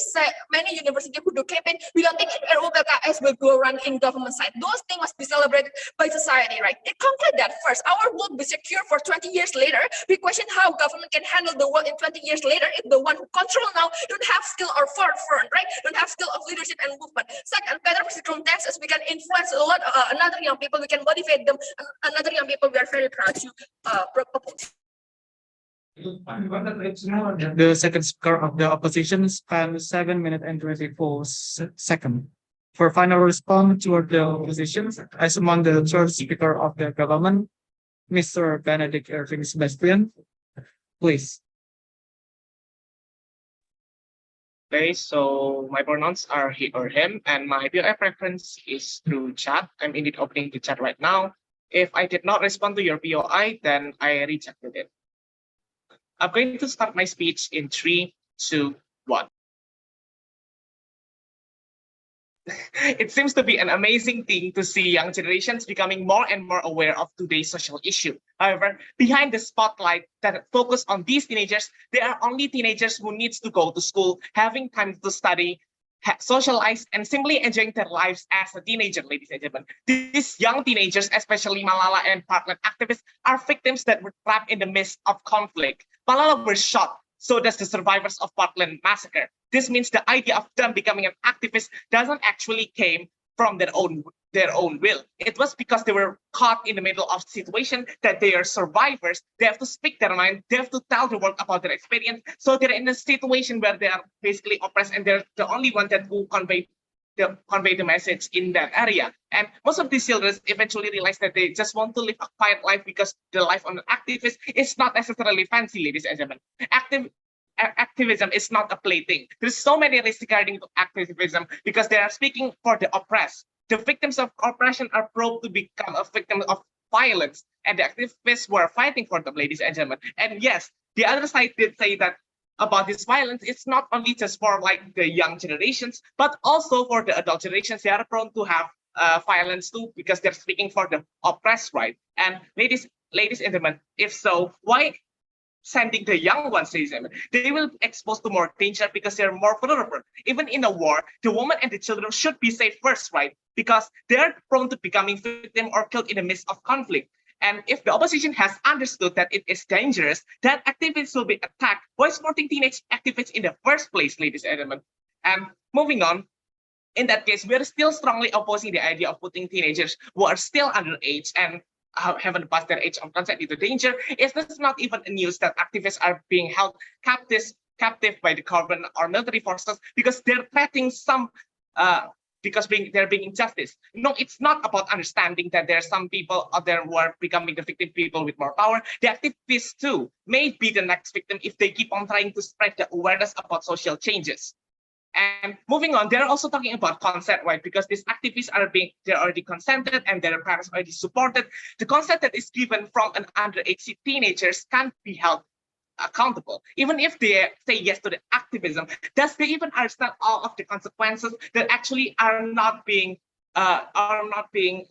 universities who do campaign, we don't think RUPKS will go run in government side. Those things must be celebrated by society, right? It conclude that first, our world will be secure for 20 years later. We question how government can handle the world in 20 years later if the one who control now don't have skill or forefront, right? Don't have skill of leadership and movement. Second, better circumstances, we can influence a lot another young people, we can motivate them. Another young people, we are very proud to propose. The second speaker of the opposition spans 7 minutes and 24 seconds. For final response toward the opposition, I summon the third speaker of the government, Mr. Benedict Irving Sebastian. Please. Okay, so my pronouns are he or him, and my POI preference is through chat. I'm indeed opening the chat right now. If I did not respond to your POI, then I rejected it. I'm going to start my speech in 3, 2, 1. It seems to be an amazing thing to see young generations becoming more and more aware of today's social issue. However, behind the spotlight that focus on these teenagers, there are only teenagers who needs to go to school, having time to study, socialize, and simply enjoying their lives as a teenager, ladies and gentlemen. These young teenagers, especially Malala and Parkland activists, are victims that were trapped in the midst of conflict. Malala was shot, so does the survivors of Parkland massacre. This means the idea of them becoming an activist doesn't actually came from their own will. It was because they were caught in the middle of a situation that they are survivors. They have to speak their mind. They have to tell the world about their experience. So they're in a situation where they are basically oppressed, and they're the only one that will convey the message in that area. And most of these children eventually realize that they just want to live a quiet life because the life of an activist is not necessarily fancy, ladies and gentlemen. Activism is not a plaything. There's so many risks regarding to activism because they are speaking for the oppressed. The victims of oppression are proved to become a victim of violence, and the activists were fighting for them, ladies and gentlemen. And yes, the other side did say that about this violence, it's not only just for like the young generations, but also for the adult generations. They are prone to have violence too because they're speaking for the oppressed, right? And ladies and gentlemen, if so, why sending the young ones to exam? They will be exposed to more danger because they're more vulnerable. Even in a war, the women and the children should be safe first, right? Because they're prone to becoming victim or killed in the midst of conflict. And if the opposition has understood that it is dangerous, then activists will be attacked by supporting teenage activists in the first place, ladies and gentlemen. And moving on, in that case, we're still strongly opposing the idea of putting teenagers who are still underage and haven't passed their age of consent into danger. It's not even a news that activists are being held captive by the government or military forces because they're threatening some they're being injustice. No, it's not about understanding that there are some people out there who are becoming the victim people with more power. The activists too may be the next victim if they keep on trying to spread the awareness about social changes. And moving on, they're also talking about consent, right? Because these activists they're already consented and their parents already supported. The consent that is given from an underage teenagers can't be held accountable. Even if they say yes to the activism, does they even understand all of the consequences that actually are not being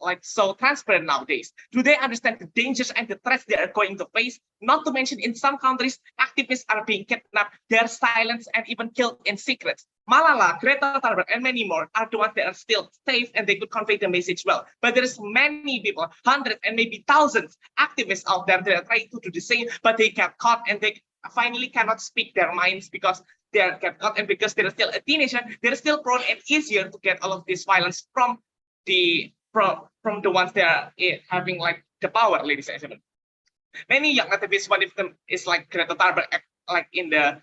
like so transparent nowadays? Do they understand the dangers and the threats they are going to face? Not to mention, in some countries, activists are being kidnapped, they're silenced, and even killed in secret. Malala, Greta Thunberg, and many more are the ones that are still safe and they could convey the message well. But there's many people, hundreds and maybe thousands activists out there that are trying to do the same, but they get caught and they finally cannot speak their minds because they are kept caught, and because they're still a teenager, they're still prone and easier to get all of this violence from the ones that are having like the power, ladies and gentlemen. Many young activists, one of them is like Greta Thunberg, like in the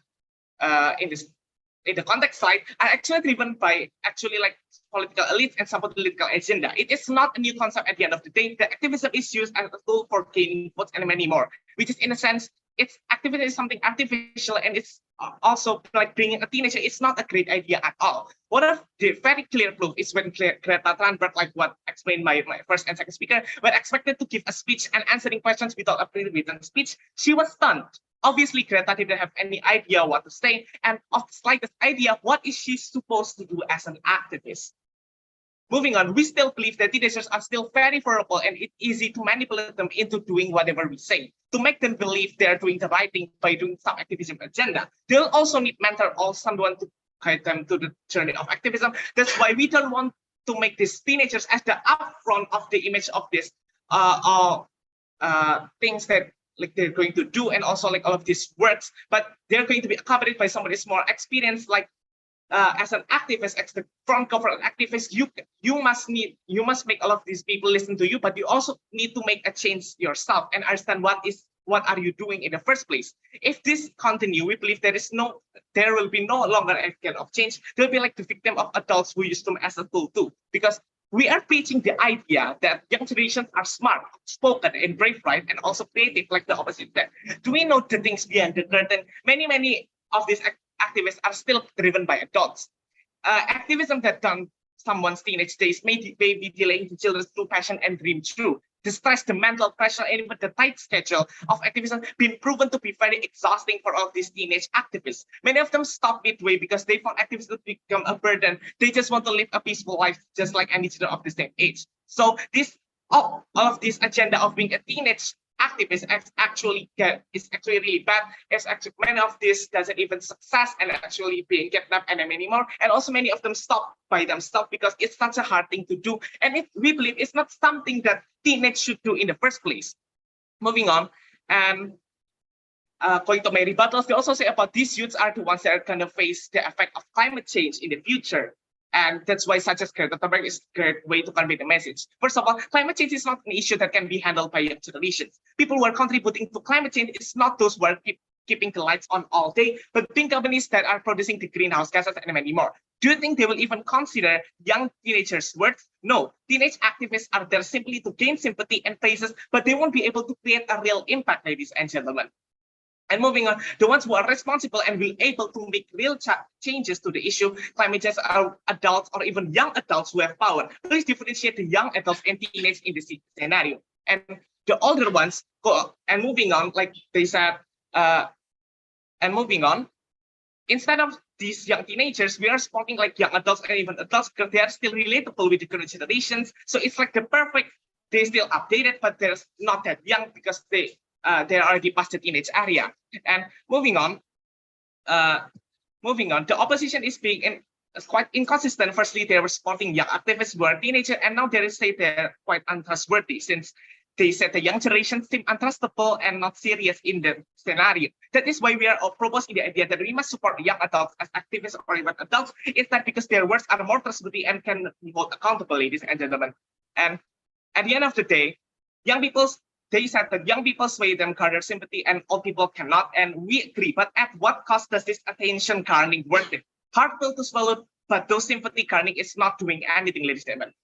context side, are actually driven by actually like political elites and some political agenda. It is not a new concept at the end of the day. The activism is used as a tool for gaining votes and many more, which is in a sense, it's activism is something artificial, and it's also like bringing a teenager. It's not a great idea at all. One of the very clear proof is when Greta Thunberg, like what explained by my first and second speaker, were expected to give a speech and answering questions without a pre-written speech, she was stunned. Obviously, Greta didn't have any idea what to say, and of the slightest idea what is she supposed to do as an activist. Moving on, we still believe that teenagers are still very vulnerable, and it's easy to manipulate them into doing whatever we say, to make them believe they're doing the right thing by doing some activism agenda. They'll also need mentor or someone to guide them to the journey of activism. That's why we don't want to make these teenagers as the upfront of the image of this things that like they're going to do, and also like all of these works, but they're going to be accompanied by somebody who's more experienced, like as an activist, as the front cover activist, you must make all of these people listen to you, but you also need to make a change yourself and understand what are you doing in the first place. If this continue, we believe there will be no longer a kind of change. They'll be like the victim of adults who use them as a tool too, because we are preaching the idea that young generations are smart, spoken, and brave, right, and also creative, like the opposite. Do we know the things behind the curtain? Many of these activists are still driven by adults. Activism that done someone's teenage days may be delaying the children's true passion and dream true. the stress, the mental pressure, and even the tight schedule of activism been proven to be very exhausting for all these teenage activists. Many of them stop midway because they found activism to become a burden. They just want to live a peaceful life, just like any children of the same age. So this all of this agenda of being a teenage activist is actually really bad. It's actually many of this doesn't even success and actually being kidnapped anymore. And also many of them stop by themselves because it's such a hard thing to do. And we believe it's not something that teenage should do in the first place. Moving on, and going to my rebuttals, they also say about these youths are the ones that are going to face the effect of climate change in the future. And that's why such as Greta Thunberg is a great way to convey the message. First of all, climate change is not an issue that can be handled by young generations. People who are contributing to climate change is not those who are keeping the lights on all day, but big companies that are producing the greenhouse gases and many more. Do you think they will even consider young teenagers' words? No, teenage activists are there simply to gain sympathy and praises, but they won't be able to create a real impact, ladies and gentlemen. And moving on, the ones who are responsible and will able to make real changes to the issue, climate change, are adults or even young adults who have power. Please differentiate the young adults and teenagers in this scenario. And the older ones go and moving on, like they said, and moving on, instead of these young teenagers, we are speaking like young adults and even adults because they are still relatable with the current generations. So it's like the perfect, they're still updated, but they're not that young because they're already past the teenage area. And moving on, the opposition is being quite inconsistent. Firstly, they were supporting young activists who are teenagers, and now they say they're quite untrustworthy since they said the young generation seem untrustable and not serious in the scenario. That is why we are proposing the idea that we must support young adults as activists or even adults, instead because their words are more trustworthy and can be held accountable, ladies and gentlemen. And at the end of the day, they said that young people sway them, garner sympathy, and old people cannot. And we agree. But at what cost does this attention garnering worth it? Hard pill to swallow, but those sympathy garnering is not doing anything, ladies and gentlemen.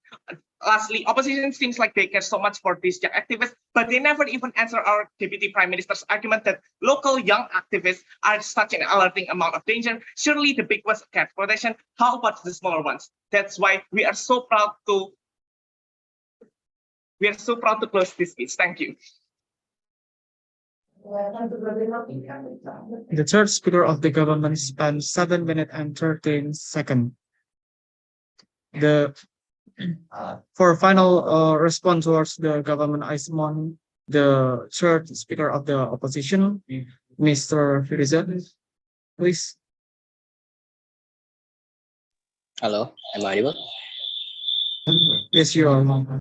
Lastly, opposition seems like they care so much for these young activists, but they never even answer our Deputy Prime Minister's argument that local young activists are such an alerting amount of danger. Surely the big ones get protection. How about the smaller ones? That's why we are so proud to close this speech. Thank you. The third speaker of the government spent 7 minutes and 13 seconds. For final response towards the government, I summon the third speaker of the opposition, Mr. Firizat, please. Hello, am I audible? Yes, you are.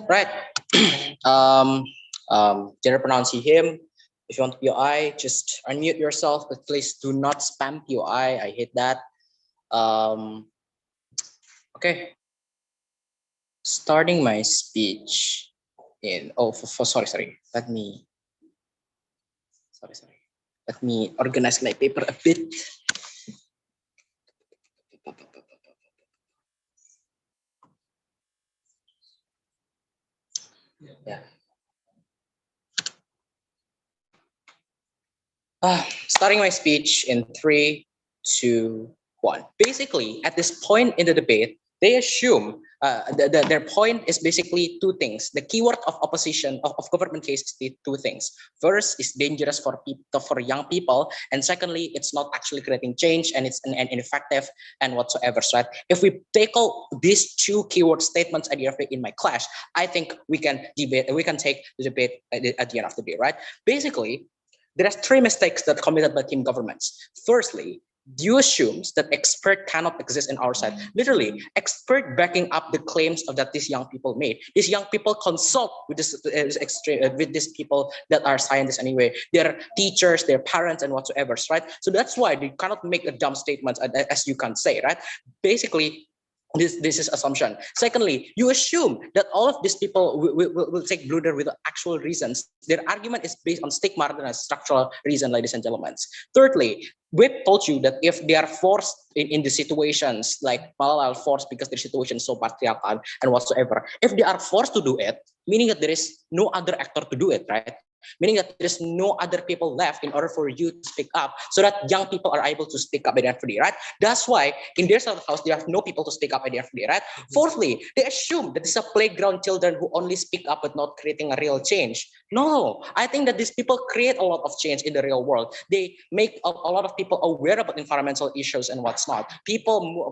Right. Gender pronounce he, him. If you want POI, just unmute yourself, but please do not spam POI. I hate that. Okay. Starting my speech in, sorry. Let me organize my paper a bit. Yeah. Starting my speech in 3, 2, 1. Basically, at this point in the debate, they assume their point is basically two things. The keyword of opposition of government case is the two things. First, it's dangerous for young people, and secondly, it's not actually creating change and it's ineffective and whatsoever. Right? If we tackle these two keyword statements at the end of in my class, I think we can debate. We can take the debate at the end of the day. Right? Basically, there are three mistakes that committed by team governments. Firstly, you assumes that expert cannot exist in our side. Literally, expert backing up the claims that these young people made. These young people consult with with these people that are scientists anyway. They're teachers, their parents, and whatsoever, right? So that's why they cannot make a dumb statement as you can say, right? Basically, this is assumption. Secondly, you assume that all of these people will take blunder with actual reasons. Their argument is based on stigma rather than a structural reason, ladies and gentlemen. Thirdly, Whip told you that if they are forced in the situations like Malala forced because their situation is so patriarchal and whatsoever, if they are forced to do it, meaning that there is no other actor to do it, right? Meaning that there is no other people left in order for you to speak up so that young people are able to speak up at the end of the day, right? That's why in their side of the house, they have no people to speak up at the end of the day, right? Fourthly, they assume that it's a playground children who only speak up but not creating a real change. No, I think that these people create a lot of change in the real world. They make a lot of people aware about environmental issues and what's not. People,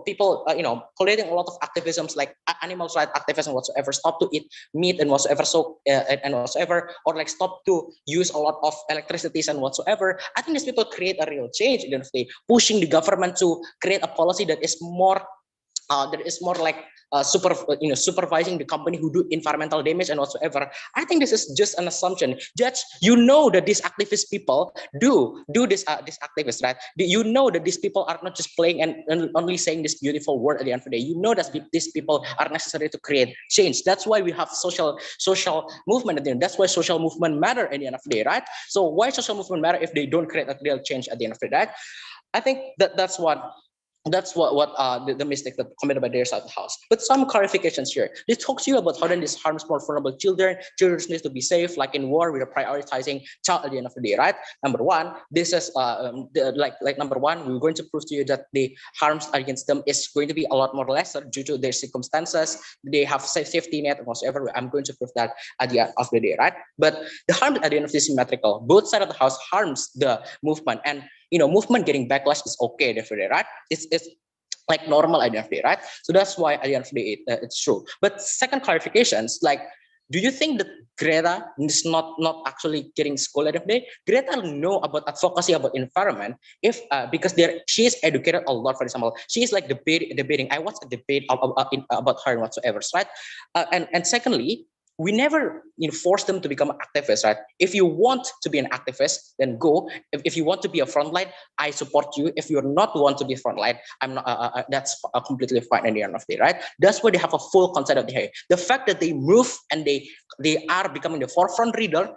collating a lot of activisms like animal rights activism whatsoever, stop to eat meat and whatsoever, and whatsoever, or like stop to use a lot of electricities and whatsoever. I think these people create a real change in the end of the day, pushing the government to create a policy that is more like supervising the company who do environmental damage and whatsoever. I think this is just an assumption. Judge, you know that these activist people do this activists, right? You know that these people are not just playing and only saying this beautiful word at the end of the day. You know that these people are necessary to create change. That's why we have social movement at the end. That's why social movement matter at the end of the day, right? So why social movement matter if they don't create a real change at the end of the day, right? I think that's what the mistake that committed by their side of the house. But some clarifications here. They talk to you about how then this harms more vulnerable children. Children need to be safe, like in war, we are prioritizing child at the end of the day, right? Number one, this is number one, we're going to prove to you that the harms against them is going to be a lot more lesser due to their circumstances. They have safety net and whatsoever. I'm going to prove that at the end of the day, right? But the harm at the end of this is symmetrical. Both sides of the house harms the movement, and movement getting backlash is okay, definitely, right? It's like normal at the end of the day, right? So that's why at the end of the day it's true. But second clarifications, like, do you think that Greta is not actually getting school at the end of the day? Greta know about advocacy about environment because she is educated a lot. For example, she is like debating. I watched a debate about her and whatsoever, right? And secondly, we never force them to become activists, right? If you want to be an activist, then go. If you want to be a frontline, I support you. If you're not want to be frontline, I'm not. That's completely fine at the end of the day, right? That's why they have a full concept of the hay. The fact that they move and they are becoming the forefront leader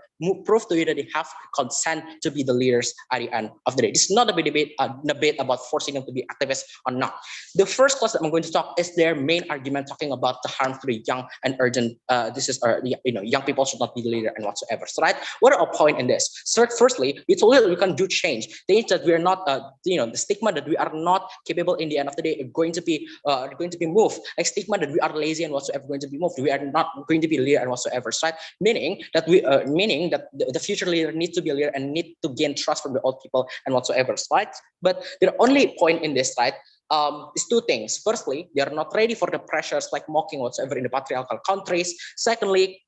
prove to you that they have consent to be the leaders at the end of the day. This is not a debate about forcing them to be activists or not. The first class that I'm going to talk is their main argument talking about the harm to the young and urgent. Young people should not be the leader and whatsoever. So, right? What are our point in this? So, firstly, we told you that we can do change. Things that we are not, the stigma that we are not capable in the end of the day are going to be moved. Like stigma that we are lazy and whatsoever going to be moved. We are not going to be a leader and whatsoever. Right? Meaning that the future leader needs to be a leader and need to gain trust from the old people and whatsoever. Right? But the only point in this, right? Is two things. Firstly, they are not ready for the pressures like mocking whatsoever in the patriarchal countries. Secondly,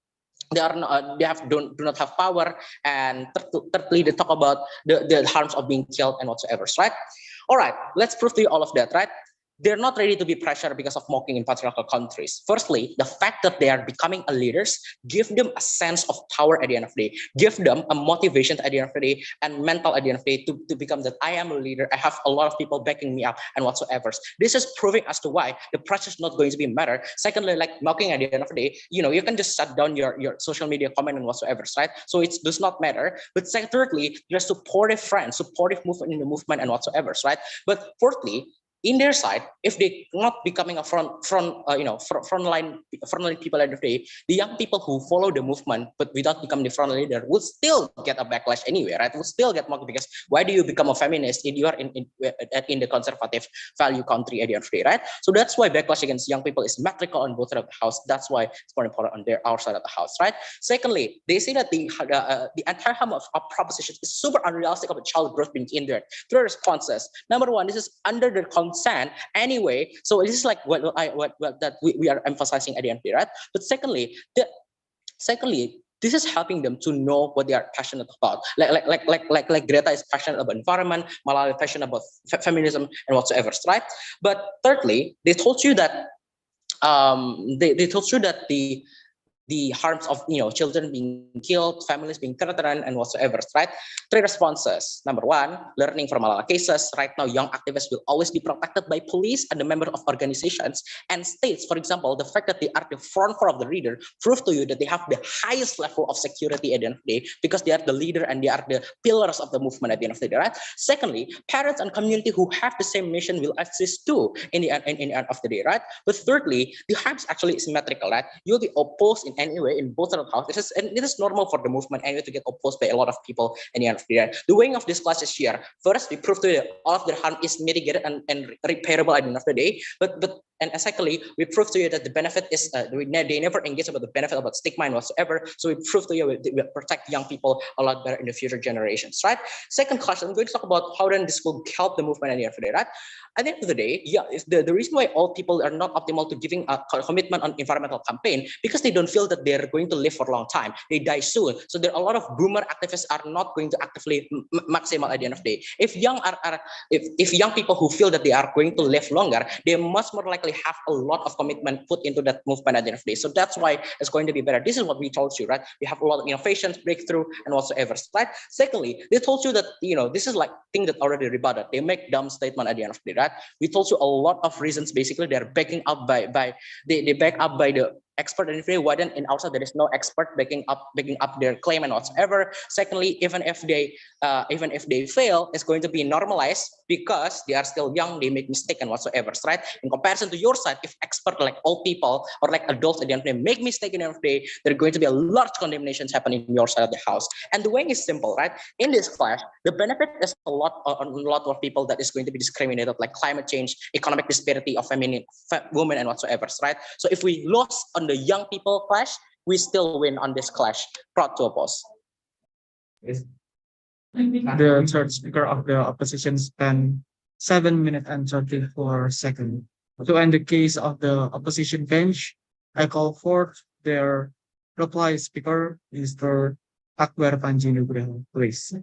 they are not, do not have power. And thirdly, they talk about the harms of being killed and whatsoever. Right? All right, let's prove to you all of that. Right? They're not ready to be pressured because of mocking in patriarchal countries. Firstly, the fact that they are becoming a leaders give them a sense of power at the end of the day, give them a motivation at the end of the day and mental at the end of the day to become that I am a leader. I have a lot of people backing me up and whatsoever. This is proving as to why the pressure is not going to be matter. Secondly, like mocking at the end of the day, you can just shut down your social media comment and whatsoever, right? So it does not matter. But thirdly, you're supportive friends, supportive movement in the movement and whatsoever, right? But fourthly, in their side, if they not becoming a frontline people at the day, the young people who follow the movement but without becoming the front leader will still get a backlash anyway, right? Will still get mocked because why do you become a feminist if you are in the conservative value country at the end of the day, right? So that's why backlash against young people is symmetrical on both sides of the house. That's why it's more important on our side of the house, right? Secondly, they say that the entire harm of propositions is super unrealistic of a child growth being hindered. Three responses. Number one, this is under the consent anyway, so this is like what we are emphasizing at the end of the day, right? But secondly, this is helping them to know what they are passionate about. Like Greta is passionate about environment, Malala is passionate about feminism and whatsoever, right? But thirdly, they told you that the harms of children being killed, families being threatened, and whatsoever, right? 3 responses. Number 1, learning from a lot of cases. Right now, young activists will always be protected by police and the member of organizations and states. For example, the fact that they are the front of the reader prove to you that they have the highest level of security at the end of the day, because they are the leader and they are the pillars of the movement at the end of the day, right? Secondly, parents and community who have the same mission will assist too in the end of the day, right? But thirdly, the harm is actually symmetrical, right? You'll be opposed in any way in both of the houses, and it is normal for the movement anyway to get opposed by a lot of people in the end of the day. The weighing of this class is here. First, we prove to you that all of their harm is mitigated and repairable at the end of the day. And secondly, we prove to you that the benefit is they never engage about the benefit about stigma and whatsoever. So we prove to you we protect young people a lot better in the future generations, right? Second question, I'm going to talk about how then this will help the movement at the end of the day, right? At the end of the day, yeah, the reason why all people are not optimal to giving a commitment on environmental campaign, because they don't feel that they're going to live for a long time. They die soon. So there are a lot of boomer activists are not going to actively maximal at the end of the day. If young people who feel that they are going to live longer, they must more likely have a lot of commitment put into that movement at the end of the day. So that's why it's going to be better. This is what we told you, right? We have a lot of innovations, breakthrough, and whatsoever, right? Secondly, they told you that this is like thing that already rebutted. They make dumb statement at the end of the day, right? We told you a lot of reasons. Basically, they're backing up by they back up by the expert and why then in outside there is no expert backing up their claim and whatsoever. Secondly, even if they fail, it's going to be normalized because they are still young, they make mistake and whatsoever, right? In comparison to your side, if expert like old people or like adults at the end of the day make mistake in the end of the day, there are going to be a large condemnations happening in your side of the house. And the way is simple, right? In this clash, the benefit is a lot of people that is going to be discriminated, like climate change, economic disparity of women and whatsoever, right? So if we lose on the young people clash, we still win on this clash. Proud to oppose. The third speaker of the opposition spent 7 minutes and 34 seconds. To end the case of the opposition bench, I call forth their reply speaker, Mr. Akbar Panji Nugroho, please.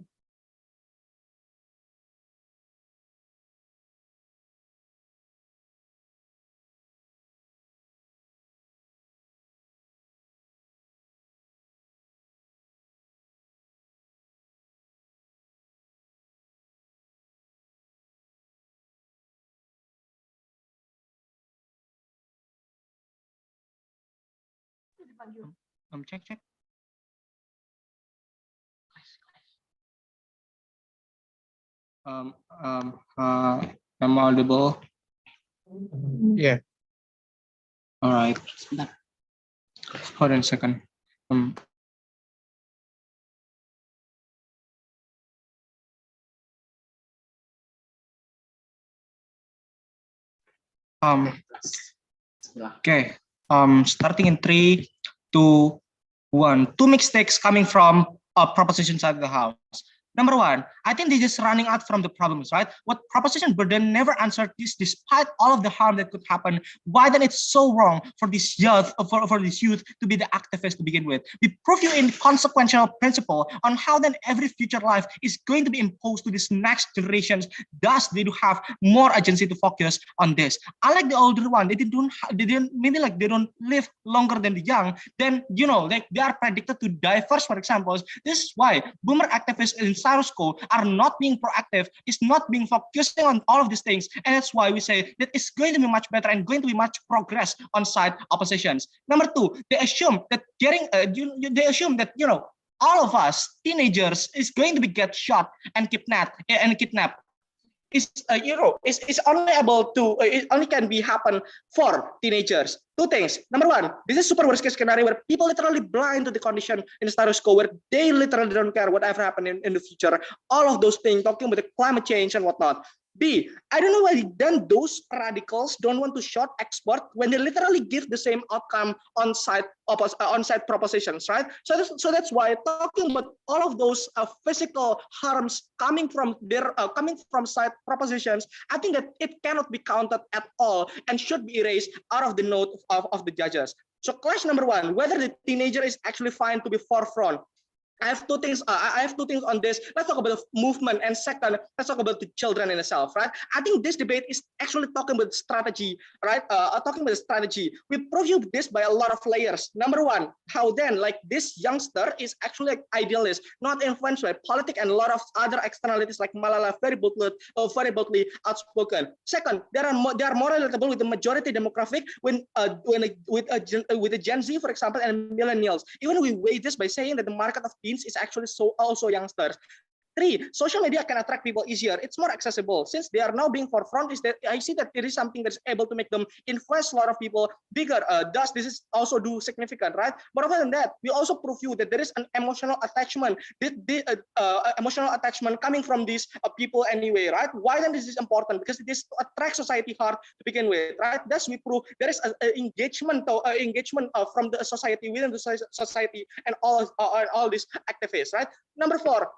Check. I'm audible. Yeah. All right. Hold on a second. Okay. Starting in 3, 2, 1. 2 mistakes coming from proposition side of the house. Number 1, I think they're just running out from the problems, right? What proposition burden never answered this, despite all of the harm that could happen. Why then it's so wrong for this youth, for this youth to be the activists to begin with? We prove you in consequential principle on how then every future life is going to be imposed to this next generations. Thus, they do have more agency to focus on this. Unlike the older one, they don't live longer than the young. Then like they are predicted to die first. For example, this is why boomer activists in status quo are not being proactive, is not being focusing on all of these things, and that's why we say that it's going to be much better and going to be much progress on side oppositions. Number 2, they assume that all of us teenagers is going to be get shot and kidnapped. Is only able to it only can be happen for teenagers. 2 things. Number 1, this is super worst case scenario where people literally blind to the condition in the status quo, where they literally don't care whatever happen in the future. All of those things, talking about the climate change and whatnot. B, I don't know why then those radicals don't want to short export when they literally give the same outcome on site propositions, right? So that's why talking about all of those physical harms coming from side propositions, I think that it cannot be counted at all and should be erased out of the note of the judges. So question number 1, whether the teenager is actually fine to be forefront. I have two things. I have two things on this. Let's talk about the movement, and second, let's talk about the children in itself, right? I think this debate is actually talking about strategy, right? Talking about strategy. We preview this by a lot of layers. Number one, how then, like this youngster is actually like idealist, not influenced by politics and a lot of other externalities like Malala, very boldly outspoken. Second, they are more relatable with the majority demographic with the Gen Z, for example, and millennials. Even we weigh this by saying that the market of teens is actually also youngsters. Three, social media can attract people easier. It's more accessible. Since they are now being forefront, is that I see that it is something that's able to make them influence a lot of people bigger. Thus, this is also do significant, right? But other than that, we also prove you that there is an emotional attachment, emotional attachment coming from these people anyway, right? Why then this is important? Because it is to attract society hard to begin with, right? Thus, we prove there is an engagement from the society within the society and all these activists, right? Number four,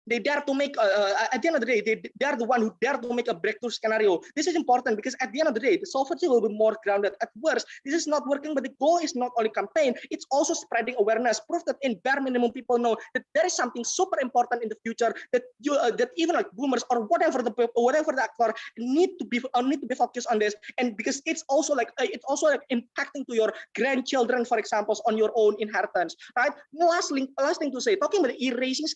they dare to make at the end of the day they are the one who dare to make a breakthrough scenario. This is important because at the end of the day the sovereignty will be more grounded. At worst, this is not working, but the goal is not only campaign, it's also spreading awareness, proof that in bare minimum people know that there is something super important in the future, that you that even like boomers or whatever the actor need to be focused on this. And because it's also like impacting to your grandchildren, for example, on your own inheritance, right? Last thing to say, talking about erasing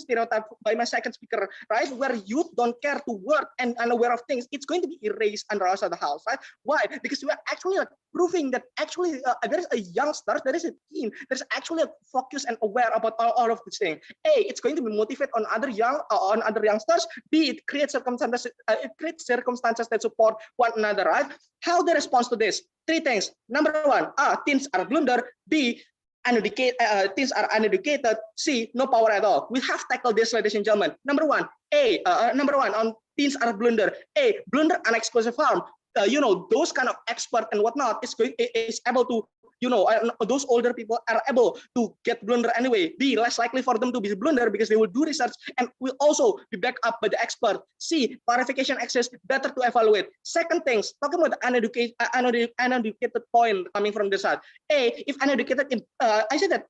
stereotype by my second speaker, right? Where youth don't care to work and unaware of things, it's going to be erased under us of the house, right? Why? Because we are actually like proving that actually there is a youngster, there is a teen, there's actually a focus and aware about all of this thing. A, it's going to be motivate on other youngsters. B, it creates circumstances that support one another, right? How they respond to this? Three things. Number one, teens are blunder. B, teens are uneducated. C, no power at all. We have tackled this, ladies and gentlemen. Number one on teens are blunder. A, blunder unexclusive harm. Those kind of expert and whatnot is able to, those older people are able to get blunder anyway. B, less likely for them to be blunder because they will do research and will also be backed up by the expert. C, clarification access, better to evaluate. Second things, talking about the uneducated point coming from this side. A, if uneducated, I said that,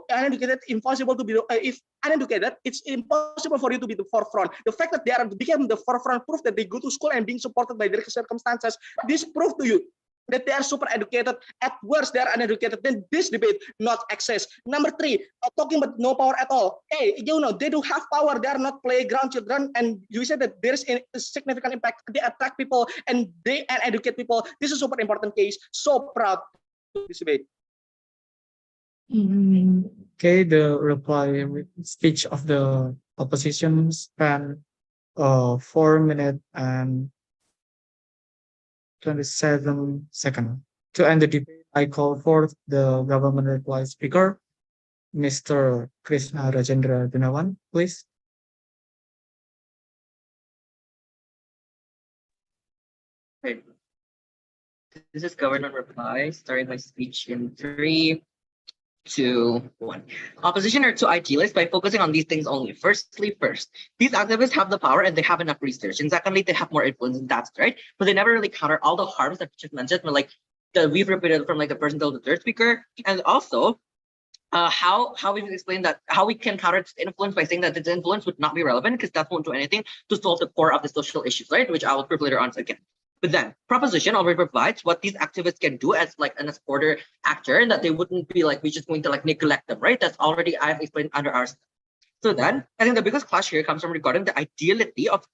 uneducated, impossible to be, if uneducated, it's impossible for you to be the forefront. The fact that they are become the forefront proof that they go to school and being supported by their circumstances, this proof to you that they are super educated. At worst, they are uneducated. Then this debate not access. Number three, talking about no power at all. Hey, they do have power. They are not playground children. And you said that there is a significant impact. They attract people and they educate people. This is a super important case. So proud of this debate. Okay, the reply speech of the opposition span 4 minutes and 27 seconds. To end the debate, I call forth the government reply speaker, Mr. Krishna Rajendra Gunawan, please. Right. This is government reply, starting my speech in 3, 2, 1. Opposition are too idealist by focusing on these things only. Firstly, these activists have the power and they have enough research. And secondly, they have more influence, and that's right. But they never really counter all the harms that just mentioned, like we've repeated from like the first until the third speaker, and also how we've explained that how we can counter this influence by saying that this influence would not be relevant because that won't do anything to solve the core of the social issues, right? Which I will prove later on again. But then proposition already provides what these activists can do as like an order actor, and that they wouldn't be like, we're just going to like neglect them, right? That's already I've explained under our stuff. So then I think the biggest clash here comes from regarding the ideality of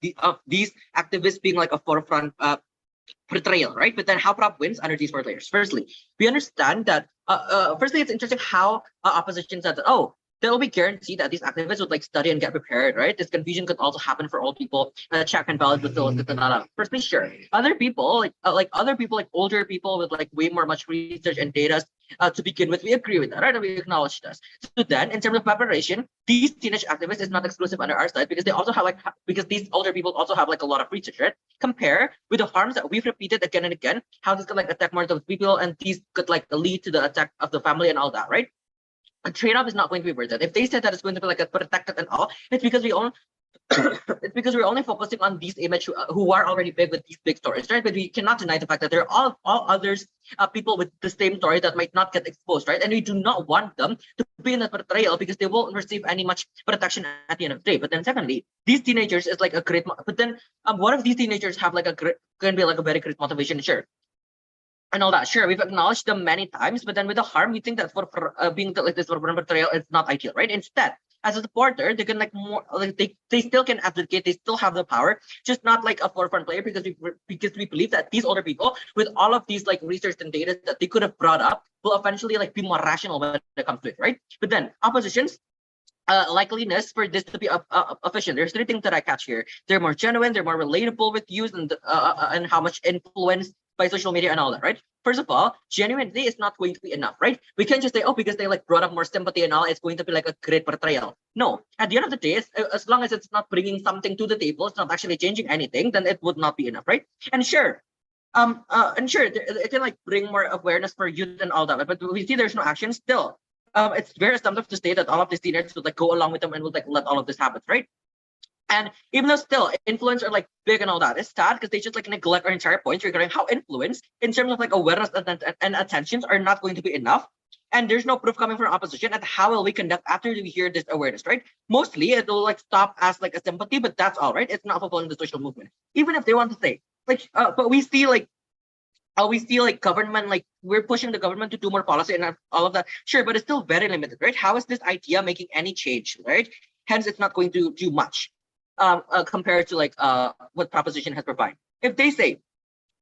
these activists being like a forefront portrayal, right? But then how Prop wins under these 4 layers. Firstly, we understand that firstly, it's interesting how opposition said that, they'll be guaranteed that these activists would like study and get prepared, right? This confusion could also happen for old people. Check and balance with the firstly, sure. Other people, like older people with like way more much research and data to begin with, we agree with that, right? And we acknowledge this. So then, in terms of preparation, these teenage activists is not exclusive under our side because they also have because these older people also have like a lot of research, right? Compare with the harms that we've repeated again and again, how this could like attack more of the people, and these could like lead to the attack of the family and all that, right? A trade-off is not going to be worth it. If they said that it's going to be like a protected and all, it's because we all it's because we're only focusing on these image who are already big with these big stories, right? But we cannot deny the fact that there are all others people with the same story that might not get exposed, right? And we do not want them to be in that portrayal because they won't receive any much protection at the end of the day. But then secondly, these teenagers is like a great, but then what if these teenagers have like a great, can be like a very great motivation? Sure. And all that, sure, we've acknowledged them many times, but then with the harm, we think that for being like this for portrayal, it's not ideal, right? Instead, as a supporter, they can like more, like they still can advocate, they still have the power, just not like a forefront player because we believe that these older people, with all of these like research and data that they could have brought up, will eventually like be more rational when it comes to it, right? But then oppositions. Likeliness for this to be efficient. There's three things that I catch here. They're more genuine, they're more relatable with use, and how much influence by social media and all that, right? First of all, genuinity is not going to be enough, right? We can't just say, oh, because they like brought up more sympathy and all, it's going to be like a great portrayal. No, at the end of the day, as long as it's not bringing something to the table, it's not actually changing anything, then it would not be enough, right? And sure, it can like bring more awareness for youth and all that, but we see there's no action still. It's very assumptive to say that all of these teenagers would like go along with them and would like let all of this happen, right? And even though still influence are like big and all that, it's sad because they just like neglect our entire points regarding how influence in terms of like awareness and attentions are not going to be enough. And there's no proof coming from opposition. And how will we conduct after we hear this awareness, right? Mostly it will like stop as like a sympathy, but that's all, right? It's not fulfilling the social movement. Even if they want to say like, but we see like government, like we're pushing the government to do more policy and all of that. Sure, but it's still very limited, right? How is this idea making any change, right? Hence, it's not going to do much compared to like what proposition has provided. If they say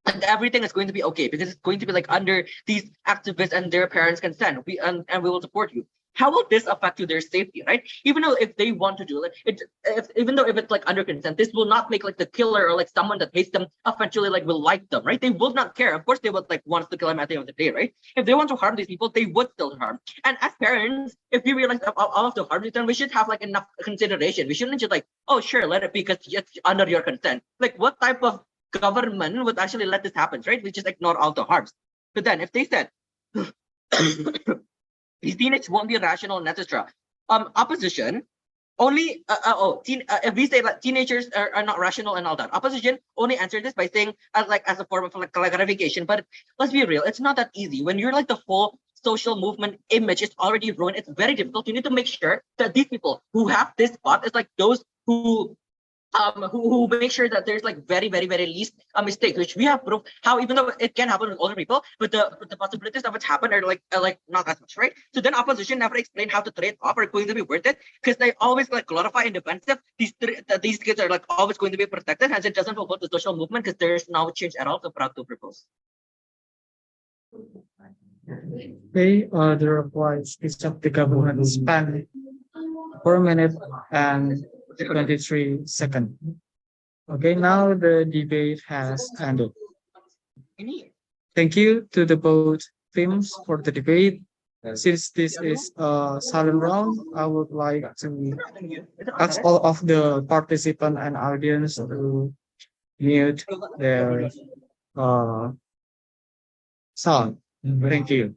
and everything is going to be okay because it's going to be like under these activists and their parents' consent, and we will support you. How will this affect to their safety, right? Even though if they want to do it, even though if it's like under consent, this will not make like the killer or like someone that hates them eventually like will like them, right? They will not care. Of course, they would like want to kill them at the end of the day, right? If they want to harm these people, they would still harm. And as parents, if we realize all of the harm, then we should have like enough consideration. We shouldn't just like, oh sure, let it be because it's under your consent. Like what type of government would actually let this happen, right? We just ignore all the harms. But then if they said these teenagers won't be rational and etc. Opposition only if we say that teenagers are not rational and all that, opposition only answer this by saying as a form of like clarification. But let's be real, it's not that easy. When you're like the whole social movement image is already ruined, it's very difficult. You need to make sure that these people who have this spot is like those who make sure that there's like very least a mistake, which we have proof how even though it can happen with older people, but the possibilities of it happen are like not as much, right? So then opposition never explain how to trade off are going to be worth it because they always like glorify and defensive. These kids are like always going to be protected, hence it doesn't fulfill the social movement because there's no change at all. So proud to propose. Okay, the replies is of the government span 4 minutes and 23 seconds. Okay, now the debate has ended. Thank you to the both teams for the debate. Since this is a silent round, I would like to ask all of the participant and audience to mute their sound. Thank you.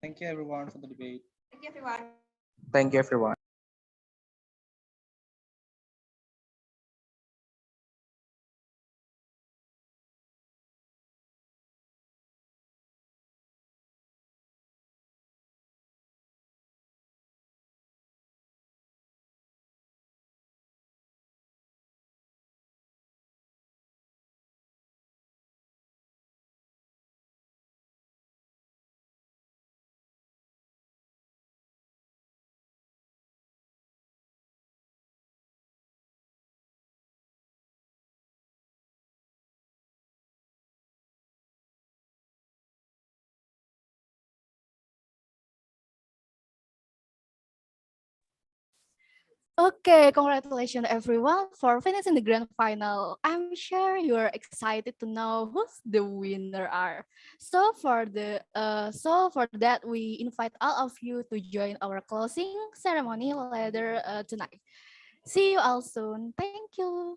Thank you everyone for the debate. Thank you, everyone. Thank you, everyone. Okay, congratulations everyone for finishing the grand final. I'm sure you're excited to know who's the winner are. So for that we invite all of you to join our closing ceremony later tonight. See you all soon. Thank you.